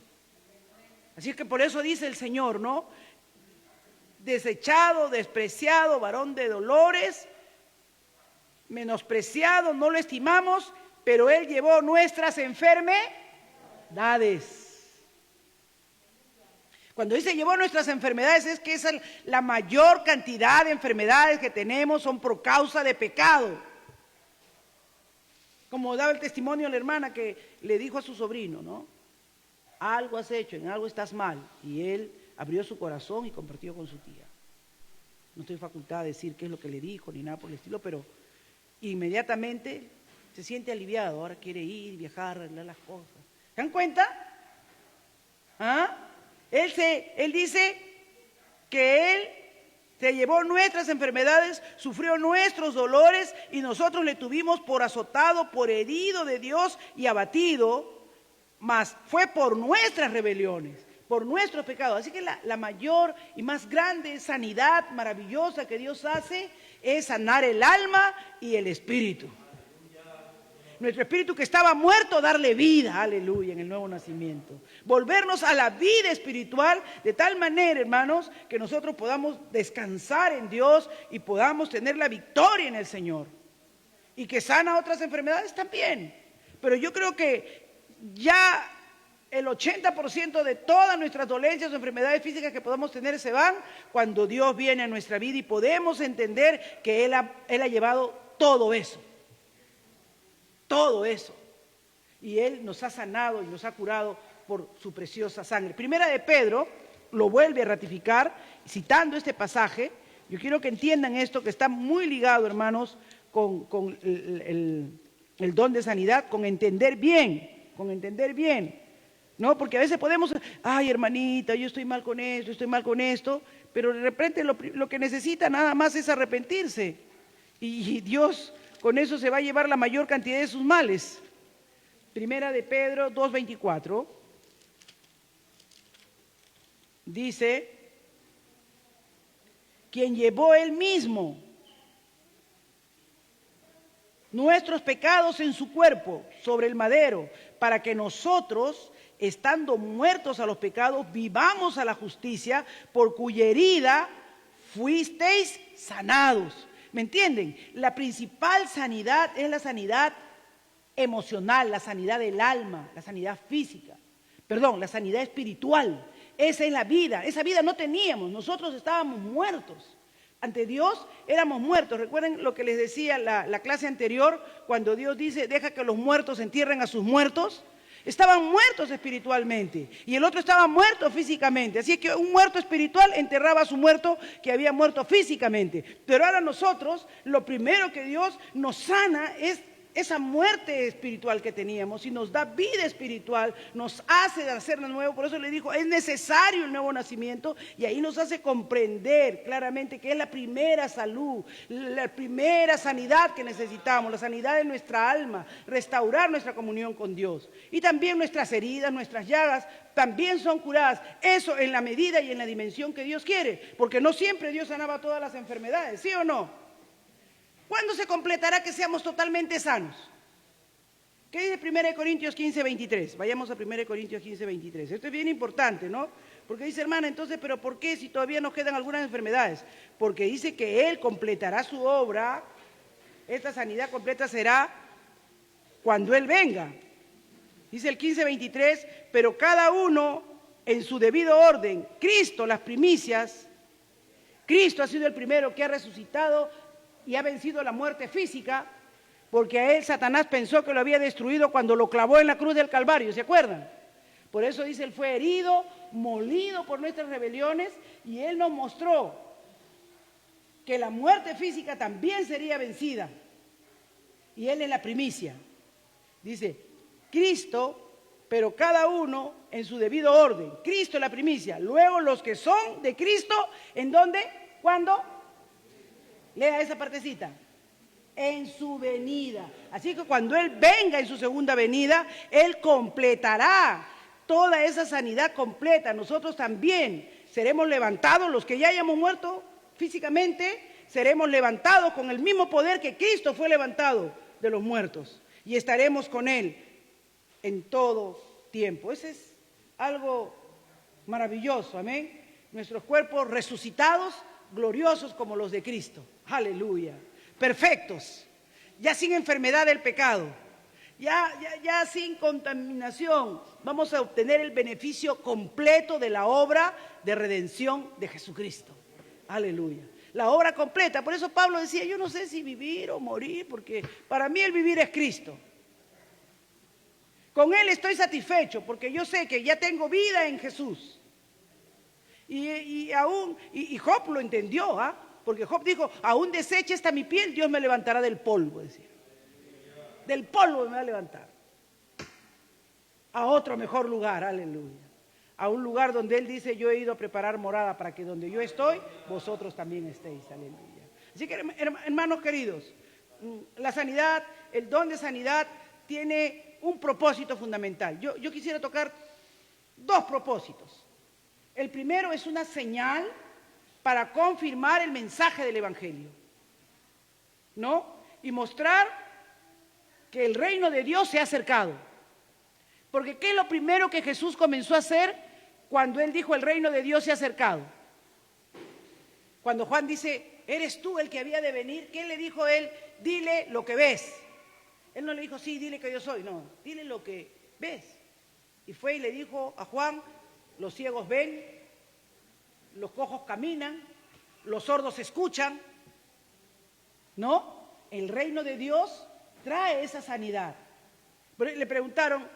A: Así es que por eso dice el Señor, ¿no? Desechado, despreciado, varón de dolores, menospreciado, no lo estimamos, pero Él llevó nuestras enfermedades. Cuando dice llevó nuestras enfermedades es que es la mayor cantidad de enfermedades que tenemos son por causa de pecado. Como daba el testimonio la hermana que le dijo a su sobrino, ¿no? Algo has hecho, en algo estás mal. Y él abrió su corazón y compartió con su tía. No estoy facultada de decir qué es lo que le dijo ni nada por el estilo, pero inmediatamente se siente aliviado, ahora quiere ir, viajar, arreglar las cosas. ¿Se dan cuenta? ¿Ah? Él dice que Él se llevó nuestras enfermedades, sufrió nuestros dolores y nosotros le tuvimos por azotado, por herido de Dios y abatido, mas fue por nuestras rebeliones, por nuestros pecados. Así que la mayor y más grande sanidad maravillosa que Dios hace es sanar el alma y el espíritu. Nuestro espíritu que estaba muerto, darle vida, aleluya, en el nuevo nacimiento. Volvernos a la vida espiritual de tal manera, hermanos, que nosotros podamos descansar en Dios y podamos tener la victoria en el Señor. Y que sana otras enfermedades también. Pero yo creo que ya el 80% de todas nuestras dolencias o enfermedades físicas que podamos tener se van cuando Dios viene a nuestra vida y podemos entender que Él ha llevado todo eso. Todo eso. Y Él nos ha sanado y nos ha curado por su preciosa sangre. Primera de Pedro lo vuelve a ratificar, citando este pasaje. Yo quiero que entiendan esto, que está muy ligado, hermanos, con el don de sanidad, con entender bien, ¿no? Porque a veces podemos, ay, hermanita, yo estoy mal con esto, pero de repente lo que necesita nada más es arrepentirse. Y Dios con eso se va a llevar la mayor cantidad de sus males. Primera de Pedro 2:24 dice, quien llevó él mismo nuestros pecados en su cuerpo sobre el madero, para que nosotros, estando muertos a los pecados, vivamos a la justicia, por cuya herida fuisteis sanados. ¿Me entienden? La principal sanidad es la sanidad emocional, la sanidad del alma, la sanidad física. Perdón, la sanidad espiritual. Esa es la vida. Esa vida no teníamos. Nosotros estábamos muertos. Ante Dios éramos muertos. Recuerden lo que les decía la clase anterior, cuando Dios dice, deja que los muertos entierren a sus muertos. Estaban muertos espiritualmente y el otro estaba muerto físicamente. Así que un muerto espiritual enterraba a su muerto que había muerto físicamente. Pero ahora nosotros, lo primero que Dios nos sana es esa muerte espiritual que teníamos y nos da vida espiritual, nos hace nacer de nuevo. Por eso le dijo, es necesario el nuevo nacimiento, y ahí nos hace comprender claramente que es la primera salud, la primera sanidad que necesitamos, la sanidad de nuestra alma, restaurar nuestra comunión con Dios. Y también nuestras heridas, nuestras llagas también son curadas. Eso en la medida y en la dimensión que Dios quiere, porque no siempre Dios sanaba todas las enfermedades, ¿sí o no? ¿Cuándo se completará que seamos totalmente sanos? ¿Qué dice 1 Corintios 15, 23? Vayamos a 1 Corintios 15, 23. Esto es bien importante, ¿no? Porque dice, hermana, entonces, ¿pero por qué si todavía nos quedan algunas enfermedades? Porque dice que Él completará su obra. Esta sanidad completa será cuando Él venga. Dice el 15, 23, pero cada uno en su debido orden. Cristo, las primicias. Cristo ha sido el primero que ha resucitado y ha vencido la muerte física, porque a él Satanás pensó que lo había destruido cuando lo clavó en la cruz del Calvario, ¿se acuerdan? Por eso dice, él fue herido, molido por nuestras rebeliones, y él nos mostró que la muerte física también sería vencida. Y él es la primicia. Dice, Cristo, pero cada uno en su debido orden. Cristo es la primicia. Luego los que son de Cristo, ¿en dónde? ¿Cuándo? Lea esa partecita. En su venida. Así que cuando Él venga en su segunda venida, Él completará toda esa sanidad completa. Nosotros también seremos levantados, los que ya hayamos muerto físicamente, seremos levantados con el mismo poder que Cristo fue levantado de los muertos. Y estaremos con Él en todo tiempo. Ese es algo maravilloso, amén. Nuestros cuerpos resucitados, gloriosos como los de Cristo. Aleluya. Perfectos. Ya sin enfermedad del pecado. Ya sin contaminación. Vamos a obtener el beneficio completo de la obra de redención de Jesucristo. Aleluya. La obra completa. Por eso Pablo decía, yo no sé si vivir o morir, porque para mí el vivir es Cristo. Con Él estoy satisfecho, porque yo sé que ya tengo vida en Jesús. Y Job lo entendió, ¿ah? Porque Job dijo, aún deshecha está mi piel, Dios me levantará del polvo, decía. Del polvo me va a levantar. A otro mejor lugar, aleluya. A un lugar donde Él dice, yo he ido a preparar morada para que donde yo estoy, vosotros también estéis, aleluya. Así que, hermanos queridos, la sanidad, el don de sanidad tiene un propósito fundamental. Yo quisiera tocar dos propósitos. El primero es una señal para confirmar el mensaje del Evangelio, ¿no? Y mostrar que el reino de Dios se ha acercado. Porque ¿qué es lo primero que Jesús comenzó a hacer cuando Él dijo el reino de Dios se ha acercado? Cuando Juan dice, ¿eres tú el que había de venir? ¿Qué le dijo Él? Dile lo que ves. Él no le dijo, sí, dile que yo soy. No, dile lo que ves. Y fue y le dijo a Juan, los ciegos ven, los cojos caminan, los sordos escuchan, ¿no? El reino de Dios trae esa sanidad. Pero le preguntaron,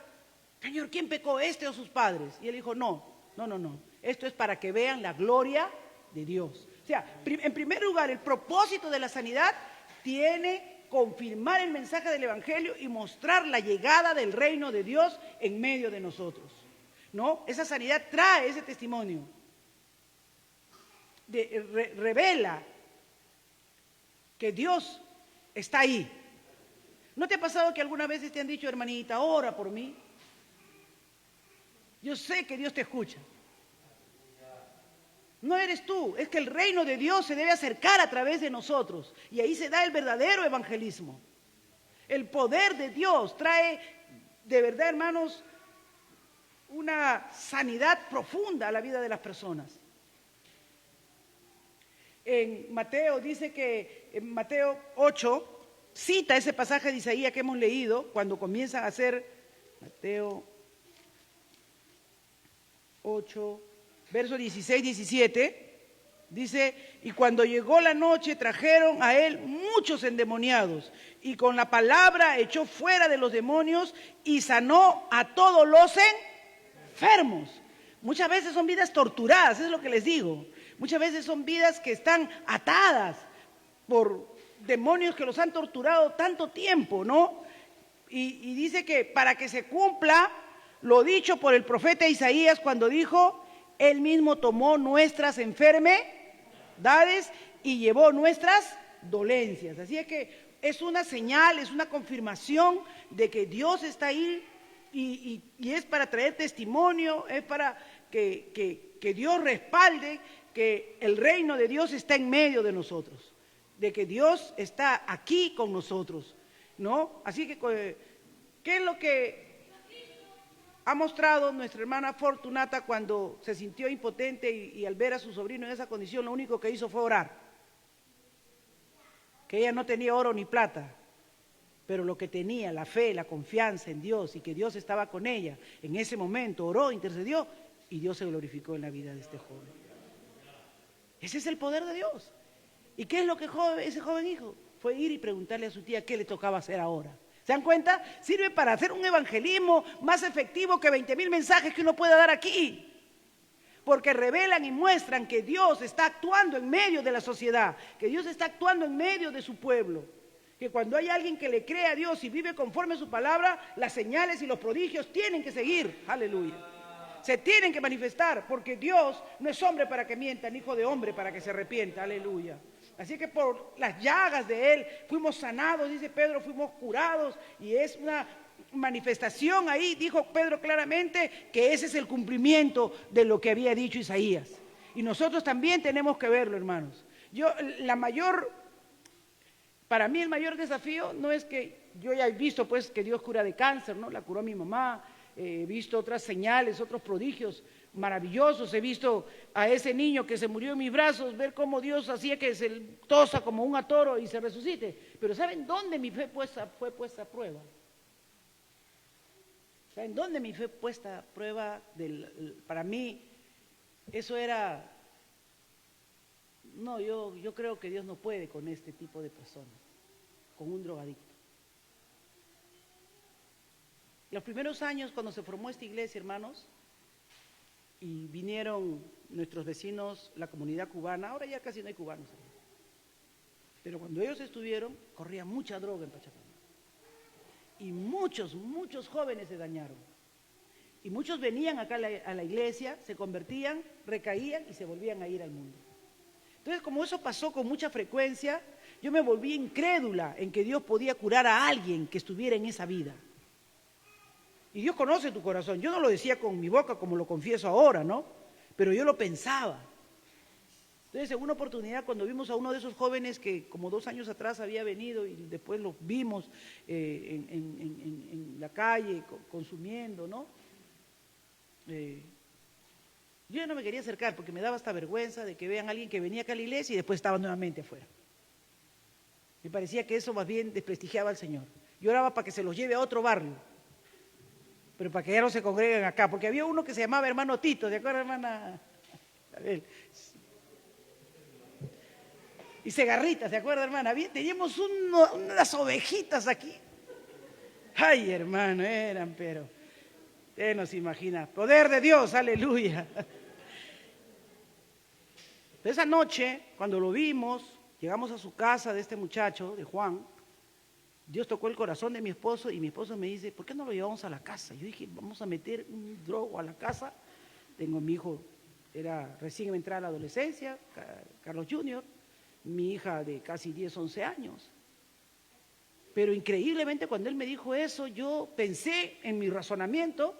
A: Señor, ¿quién pecó, este o sus padres? Y él dijo, no. Esto es para que vean la gloria de Dios. O sea, en primer lugar, el propósito de la sanidad tiene confirmar el mensaje del Evangelio y mostrar la llegada del reino de Dios en medio de nosotros, ¿no? Esa sanidad trae ese testimonio. Revela que Dios está ahí. ¿No te ha pasado que algunas veces te han dicho, hermanita, ora por mí? Yo sé que Dios te escucha. No eres tú, es que el reino de Dios se debe acercar a través de nosotros. Y ahí se da el verdadero evangelismo. El poder de Dios trae, de verdad, hermanos, una sanidad profunda a la vida de las personas. En Mateo dice que, en Mateo 8, cita ese pasaje de Isaías que hemos leído cuando comienzan a hacer, Mateo 8, versos 16, 17, dice, y cuando llegó la noche trajeron a él muchos endemoniados y con la palabra echó fuera de los demonios y sanó a todos los enfermos. Muchas veces son vidas torturadas, eso es lo que les digo. Muchas veces son vidas que están atadas por demonios que los han torturado tanto tiempo, ¿no? Y dice que para que se cumpla lo dicho por el profeta Isaías cuando dijo, él mismo tomó nuestras enfermedades y llevó nuestras dolencias. Así es que es una señal, es una confirmación de que Dios está ahí y es para traer testimonio, es para que Dios respalde que el reino de Dios está en medio de nosotros, de que Dios está aquí con nosotros, ¿no? Así que, ¿qué es lo que ha mostrado nuestra hermana Fortunata cuando se sintió impotente y al ver a su sobrino en esa condición, lo único que hizo fue orar? Que ella no tenía oro ni plata, pero lo que tenía, la fe, la confianza en Dios y que Dios estaba con ella, en ese momento oró, intercedió y Dios se glorificó en la vida de este joven. Ese es el poder de Dios. ¿Y qué es lo que ese joven hizo? Fue ir y preguntarle a su tía qué le tocaba hacer ahora. ¿Se dan cuenta? Sirve para hacer un evangelismo más efectivo que 20,000 mensajes que uno pueda dar aquí. Porque revelan y muestran que Dios está actuando en medio de la sociedad, que Dios está actuando en medio de su pueblo. Que cuando hay alguien que le cree a Dios y vive conforme a su palabra, las señales y los prodigios tienen que seguir. Aleluya. Se tienen que manifestar, porque Dios no es hombre para que mienta, ni hijo de hombre para que se arrepienta. Aleluya. Así que por las llagas de Él fuimos sanados, dice Pedro, fuimos curados, y es una manifestación ahí, dijo Pedro claramente, que ese es el cumplimiento de lo que había dicho Isaías. Y nosotros también tenemos que verlo, hermanos. Para mí el mayor desafío no es que yo ya he visto pues que Dios cura de cáncer, ¿no? La curó mi mamá, he visto otras señales, otros prodigios maravillosos, he visto a ese niño que se murió en mis brazos, ver cómo Dios hacía que se tosa como un toro y se resucite. Pero ¿saben dónde mi fe fue puesta a prueba? ¿Saben dónde mi fe puesta a prueba? Para mí, eso era, no, yo creo que Dios no puede con este tipo de personas, con un drogadicto. Los primeros años cuando se formó esta iglesia, hermanos, y vinieron nuestros vecinos, la comunidad cubana, ahora ya casi no hay cubanos, pero cuando ellos estuvieron, corría mucha droga en Pachacamac. Y muchos jóvenes se dañaron. Y muchos venían acá a la iglesia, se convertían, recaían y se volvían a ir al mundo. Entonces, como eso pasó con mucha frecuencia, yo me volví incrédula en que Dios podía curar a alguien que estuviera en esa vida. Y Dios conoce tu corazón. Yo no lo decía con mi boca como lo confieso ahora, ¿no? Pero yo lo pensaba. Entonces, en una oportunidad, cuando vimos a uno de esos jóvenes que como 2 años atrás había venido y después lo vimos en la calle consumiendo, ¿no? Yo ya no me quería acercar porque me daba hasta vergüenza de que vean a alguien que venía acá a la iglesia y después estaba nuevamente afuera. Me parecía que eso más bien desprestigiaba al Señor. Yo oraba para que se los lleve a otro barrio, pero para que ya no se congreguen acá, porque había uno que se llamaba hermano Tito, ¿de acuerdo, hermana? Y Segarritas, ¿de acuerdo, hermana? Teníamos unas ovejitas aquí. Ay, hermano, eran, pero usted no se imagina. Poder de Dios, aleluya. Esa noche, cuando lo vimos, llegamos a su casa de este muchacho, de Juan. Dios tocó el corazón de mi esposo y mi esposo me dice, ¿por qué no lo llevamos a la casa? Yo dije, vamos a meter un drogo a la casa. Tengo mi hijo, era recién entrada a la adolescencia, Carlos Junior, mi hija de casi 10, 11 años. Pero increíblemente cuando él me dijo eso, yo pensé en mi razonamiento,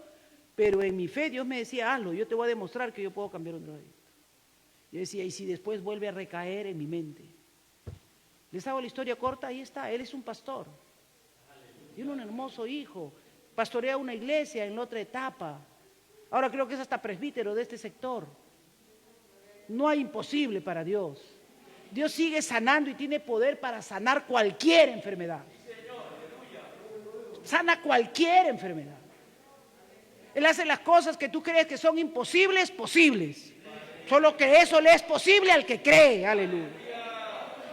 A: pero en mi fe Dios me decía, hazlo, yo te voy a demostrar que yo puedo cambiar un drogadicto. Yo decía, y si después vuelve a recaer en mi mente. Les hago la historia corta, ahí está, él es un pastor. Tiene un hermoso hijo. Pastorea una iglesia en la otra etapa. Ahora creo que es hasta presbítero de este sector. No hay imposible para Dios. Dios sigue sanando y tiene poder para sanar cualquier enfermedad. Sana cualquier enfermedad. Él hace las cosas que tú crees que son imposibles, posibles. Solo que eso le es posible al que cree. Aleluya.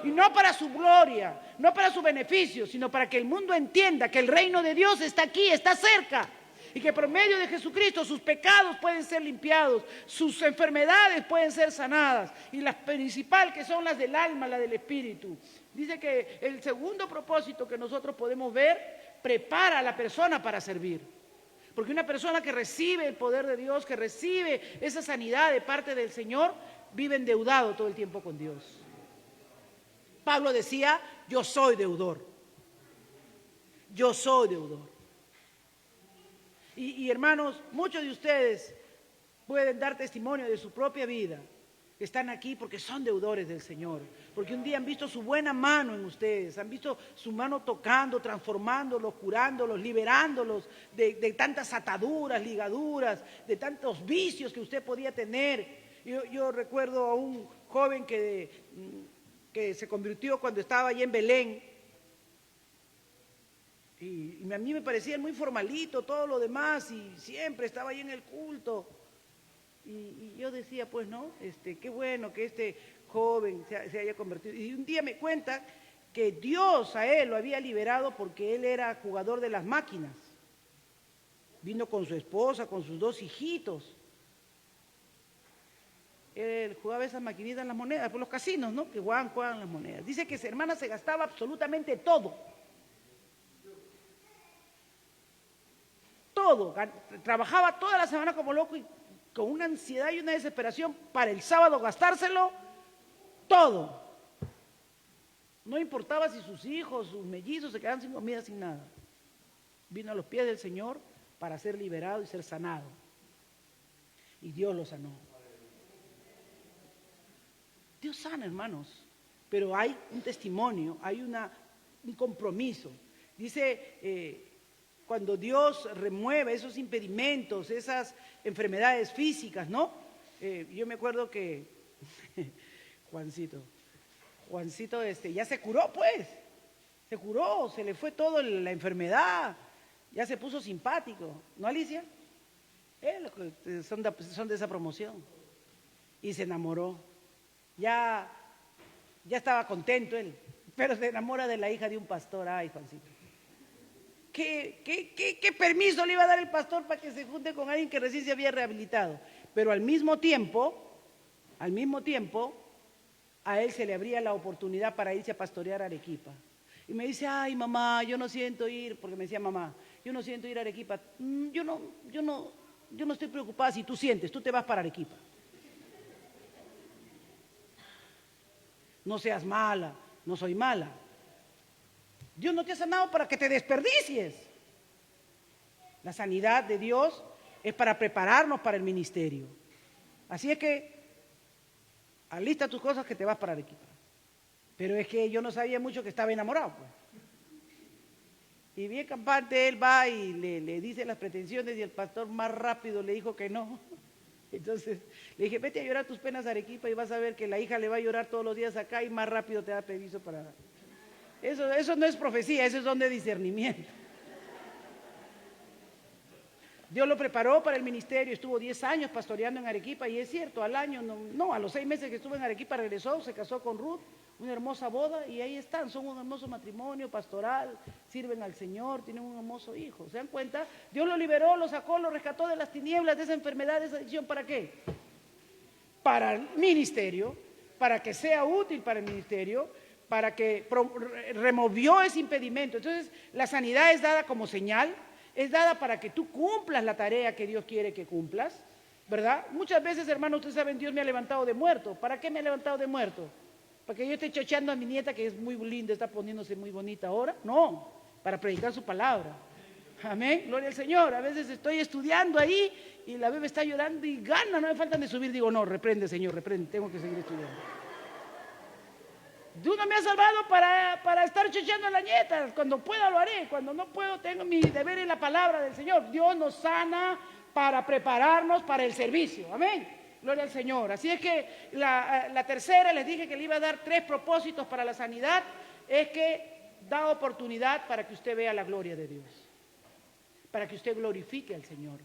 A: Y no para su gloria, no para su beneficio, sino para que el mundo entienda que el reino de Dios está aquí, está cerca. Y que por medio de Jesucristo sus pecados pueden ser limpiados, sus enfermedades pueden ser sanadas. Y las principales que son las del alma, las del espíritu. Dice que el segundo propósito que nosotros podemos ver, prepara a la persona para servir. Porque una persona que recibe el poder de Dios, que recibe esa sanidad de parte del Señor, vive endeudado todo el tiempo con Dios. Pablo decía, yo soy deudor. Yo soy deudor. Y hermanos, muchos de ustedes pueden dar testimonio de su propia vida. Están aquí porque son deudores del Señor. Porque un día han visto su buena mano en ustedes. Han visto su mano tocando, transformándolos, curándolos, liberándolos de tantas ataduras, ligaduras, de tantos vicios que usted podía tener. Yo recuerdo a un joven que se convirtió cuando estaba allí en Belén. Y a mí me parecía muy formalito todo lo demás y siempre estaba ahí en el culto. Y yo decía, pues no, qué bueno que este joven se haya convertido. Y un día me cuenta que Dios a él lo había liberado porque él era jugador de las máquinas. Vino con su esposa, con sus 2 hijitos. Él jugaba esas maquinitas en las monedas, por los casinos, ¿no? Que juegan las monedas. Dice que su hermana se gastaba absolutamente todo. Todo. Trabajaba toda la semana como loco y con una ansiedad y una desesperación para el sábado gastárselo todo. No importaba si sus hijos, sus mellizos se quedaban sin comida, sin nada. Vino a los pies del Señor para ser liberado y ser sanado. Y Dios lo sanó. Dios sana, hermanos, pero hay un testimonio, hay un compromiso. Dice, cuando Dios remueve esos impedimentos, esas enfermedades físicas, ¿no? Yo me acuerdo que Juancito ya se curó, pues. Se curó, se le fue toda la enfermedad, ya se puso simpático, ¿no, Alicia? Son de esa promoción. Y se enamoró. Ya estaba contento él, pero se enamora de la hija de un pastor. Ay, Juancito. ¿Qué permiso le iba a dar el pastor para que se junte con alguien que recién se había rehabilitado? Pero al mismo tiempo, a él se le abría la oportunidad para irse a pastorear a Arequipa. Y me dice, ay, mamá, yo no siento ir, porque me decía mamá, yo no siento ir a Arequipa. Yo no estoy preocupada si tú sientes, tú te vas para Arequipa. No seas mala, no soy mala. Dios no te ha sanado para que te desperdicies. La sanidad de Dios es para prepararnos para el ministerio. Así es que alista tus cosas que te vas para Arequipa. Pero es que yo no sabía mucho que estaba enamorado, pues. Y bien campante, él va y le dice las pretensiones y el pastor más rápido le dijo que no. Entonces le dije, vete a llorar tus penas a Arequipa y vas a ver que la hija le va a llorar todos los días acá y más rápido te da permiso para... Eso no es profecía, eso es don de discernimiento. Dios lo preparó para el ministerio, estuvo 10 años pastoreando en Arequipa y es cierto, al año, a los 6 meses que estuvo en Arequipa regresó, se casó con Ruth, una hermosa boda y ahí están, son un hermoso matrimonio pastoral, sirven al Señor, tienen un hermoso hijo. ¿Se dan cuenta? Dios lo liberó, lo sacó, lo rescató de las tinieblas, de esa enfermedad, de esa adicción. ¿Para qué? Para el ministerio, para que sea útil para el ministerio, para que removió ese impedimento. Entonces, la sanidad es dada como señal, es dada para que tú cumplas la tarea que Dios quiere que cumplas, ¿verdad? Muchas veces, hermanos, ustedes saben, Dios me ha levantado de muerto. ¿Para qué me ha levantado de muerto? ¿Para que yo esté chocheando a mi nieta, que es muy linda, está poniéndose muy bonita ahora? No, para predicar su palabra. Amén, gloria al Señor. A veces estoy estudiando ahí y la bebé está llorando y gana, no me faltan de subir. Digo, no, reprende, Señor, reprende, tengo que seguir estudiando.
B: Tú no me has salvado para estar chuchando a la nieta. Cuando pueda lo haré. Cuando no puedo, tengo mi deber en la palabra del Señor. Dios nos sana para prepararnos para el servicio. Amén. Gloria al Señor. Así es que la tercera, les dije que le iba a dar 3 propósitos para la sanidad, es que da oportunidad para que usted vea la gloria de Dios, para que usted glorifique al Señor,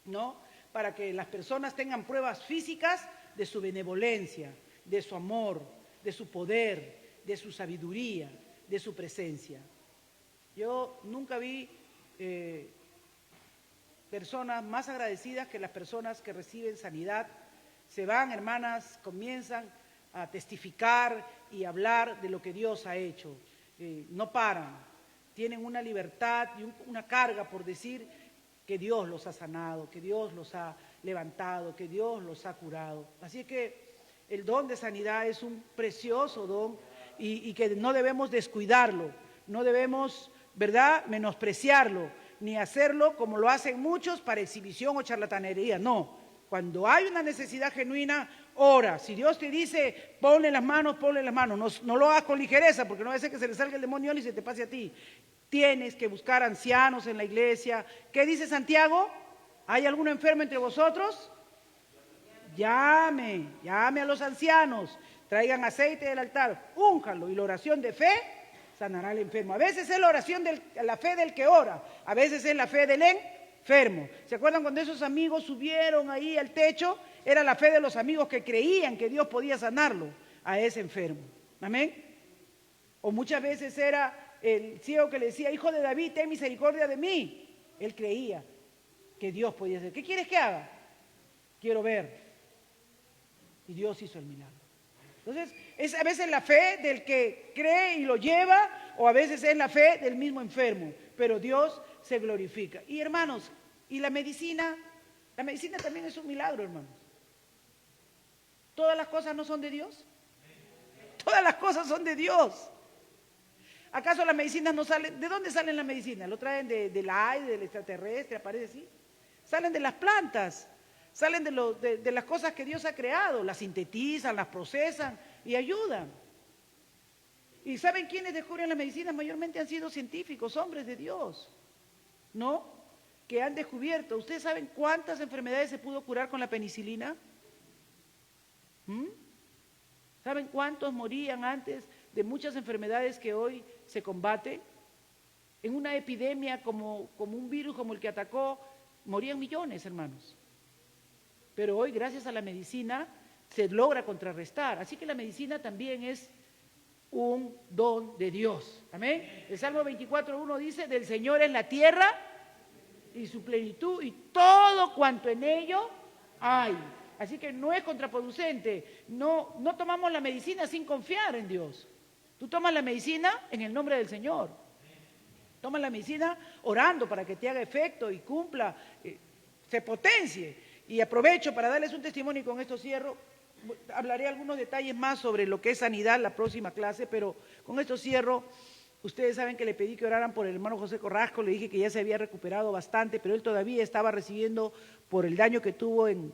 B: ¿no? Para que las personas tengan pruebas físicas de su benevolencia, de su amor, de su poder, de su sabiduría, de su presencia. Yo nunca vi personas más agradecidas que las personas que reciben sanidad. Se van, hermanas, comienzan a testificar y hablar de lo que Dios ha hecho. No paran, tienen una libertad y una carga por decir que Dios los ha sanado, que Dios los ha levantado, que Dios los ha curado. Así que el don de sanidad es un precioso don y que no debemos descuidarlo, no debemos, ¿verdad?, menospreciarlo, ni hacerlo como lo hacen muchos para exhibición o charlatanería. No, cuando hay una necesidad genuina, ora. Si Dios te dice, ponle las manos, no lo hagas con ligereza, porque no va a ser que se le salga el demonio y se te pase a ti. Tienes que buscar ancianos en la iglesia. ¿Qué dice Santiago? ¿Hay algún enfermo entre vosotros? Llame a los ancianos, traigan aceite del altar, únjanlo, y la oración de fe sanará al enfermo. A veces es la oración la fe del que ora, a veces es la fe del enfermo. ¿Se acuerdan cuando esos amigos subieron ahí al techo? Era la fe de los amigos que creían que Dios podía sanarlo a ese enfermo. ¿Amén? O muchas veces era el ciego que le decía, hijo de David, ten misericordia de mí. Él creía que Dios podía hacer. ¿Qué quieres que haga? Quiero ver. Y Dios hizo el milagro. Entonces, es a veces la fe del que cree y lo lleva, o a veces es la fe del mismo enfermo, pero Dios se glorifica. Y hermanos, ¿y la medicina? La medicina también es un milagro, hermanos. ¿Todas las cosas no son de Dios? Todas las cosas son de Dios. ¿Acaso las medicinas no salen? ¿De dónde salen las medicinas? ¿Lo traen del aire, del extraterrestre? ¿Aparece así? Salen de las plantas. Salen de las cosas que Dios ha creado, las sintetizan, las procesan y ayudan. ¿Y saben quiénes descubren las medicinas? Mayormente han sido científicos, hombres de Dios, ¿no? Que han descubierto. ¿Ustedes saben cuántas enfermedades se pudo curar con la penicilina? ¿Saben cuántos morían antes de muchas enfermedades que hoy se combaten? En una epidemia como un virus como el que atacó, morían millones, hermanos. Pero hoy, gracias a la medicina, se logra contrarrestar. Así que la medicina también es un don de Dios. Amén. El Salmo 24:1 dice, del Señor es la tierra y su plenitud y todo cuanto en ello hay. Así que no es contraproducente. No tomamos la medicina sin confiar en Dios. Tú tomas la medicina en el nombre del Señor. Tomas la medicina orando para que te haga efecto y cumpla, se potencie. Y aprovecho para darles un testimonio y con esto cierro. Hablaré algunos detalles más sobre lo que es sanidad en la próxima clase, pero con esto cierro. Ustedes saben que le pedí que oraran por el hermano José Corrasco, le dije que ya se había recuperado bastante, pero él todavía estaba recibiendo, por el daño que tuvo en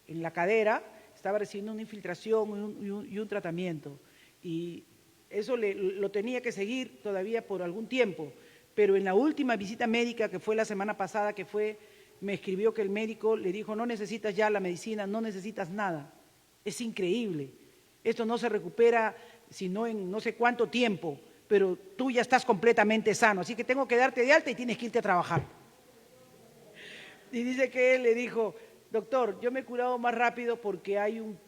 B: la cadera, estaba recibiendo una infiltración y un tratamiento. Y eso lo tenía que seguir todavía por algún tiempo. Pero en la última visita médica, que fue la semana pasada, me escribió que el médico le dijo, no necesitas ya la medicina, no necesitas nada. Es increíble. Esto no se recupera sino en no sé cuánto tiempo, pero tú ya estás completamente sano, así que tengo que darte de alta y tienes que irte a trabajar. Y dice que él le dijo, doctor, yo me he curado más rápido porque hay un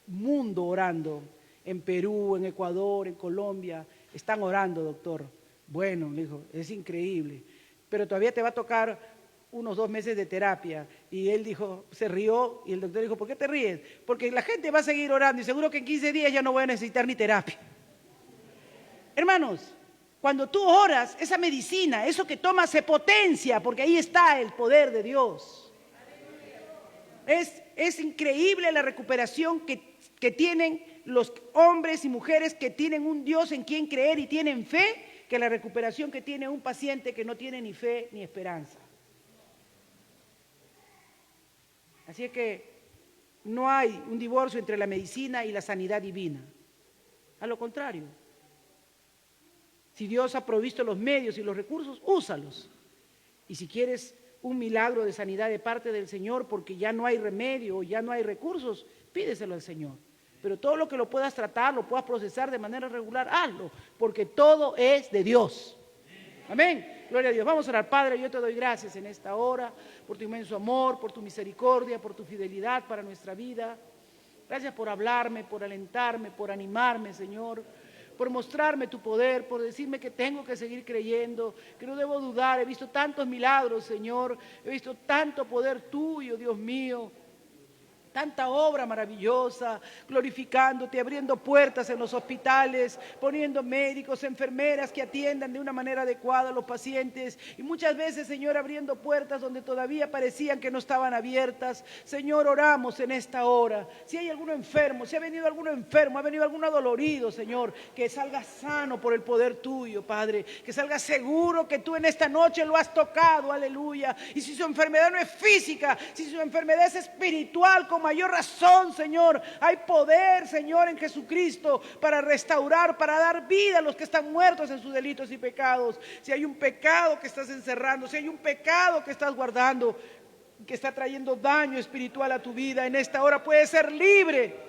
B: mundo orando. En Perú, en Ecuador, en Colombia, están orando, doctor. Bueno, le dijo, es increíble, pero todavía te va a tocar unos 2 meses de terapia. Y él dijo, se rió, y el doctor dijo, ¿por qué te ríes? Porque la gente va a seguir orando y seguro que en 15 días ya no voy a necesitar ni terapia. Hermanos, cuando tú oras, esa medicina, eso que tomas se potencia, porque ahí está el poder de Dios. Es increíble la recuperación que tienen los hombres y mujeres que tienen un Dios en quien creer y tienen fe, que la recuperación que tiene un paciente que no tiene ni fe ni esperanza. Así es que no hay un divorcio entre la medicina y la sanidad divina. A lo contrario. Si Dios ha provisto los medios y los recursos, úsalos. Y si quieres un milagro de sanidad de parte del Señor porque ya no hay remedio o ya no hay recursos, pídeselo al Señor. Pero todo lo que lo puedas tratar, lo puedas procesar de manera regular, hazlo, porque todo es de Dios. Amén. Gloria a Dios. Vamos a orar. Padre, yo te doy gracias en esta hora por tu inmenso amor, por tu misericordia, por tu fidelidad para nuestra vida. Gracias por hablarme, por alentarme, por animarme, Señor, por mostrarme tu poder, por decirme que tengo que seguir creyendo, que no debo dudar. He visto tantos milagros, Señor, he visto tanto poder tuyo, Dios mío. Tanta obra maravillosa, glorificándote, abriendo puertas en los hospitales, poniendo médicos, enfermeras que atiendan de una manera adecuada a los pacientes. Y muchas veces, Señor, abriendo puertas donde todavía parecían que no estaban abiertas. Señor, oramos en esta hora. Si hay alguno enfermo, si ha venido alguno enfermo, ha venido alguno dolorido, Señor, que salga sano por el poder tuyo, Padre. Que salga seguro que tú en esta noche lo has tocado, aleluya. Y si su enfermedad no es física, si su enfermedad es espiritual, con mayor razón, Señor, hay poder, Señor, en Jesucristo para restaurar, para dar vida a los que están muertos en sus delitos y pecados. Si hay un pecado que estás encerrando, si hay un pecado que estás guardando, que está trayendo daño espiritual a tu vida, en esta hora puedes ser libre.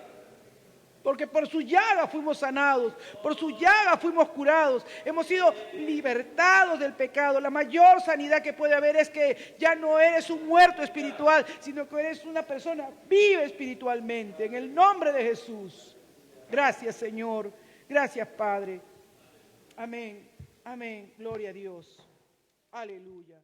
B: Porque por su llaga fuimos sanados, por su llaga fuimos curados, hemos sido libertados del pecado. La mayor sanidad que puede haber es que ya no eres un muerto espiritual, sino que eres una persona viva espiritualmente. En el nombre de Jesús. Gracias, Señor. Gracias, Padre. Amén. Amén. Gloria a Dios. Aleluya.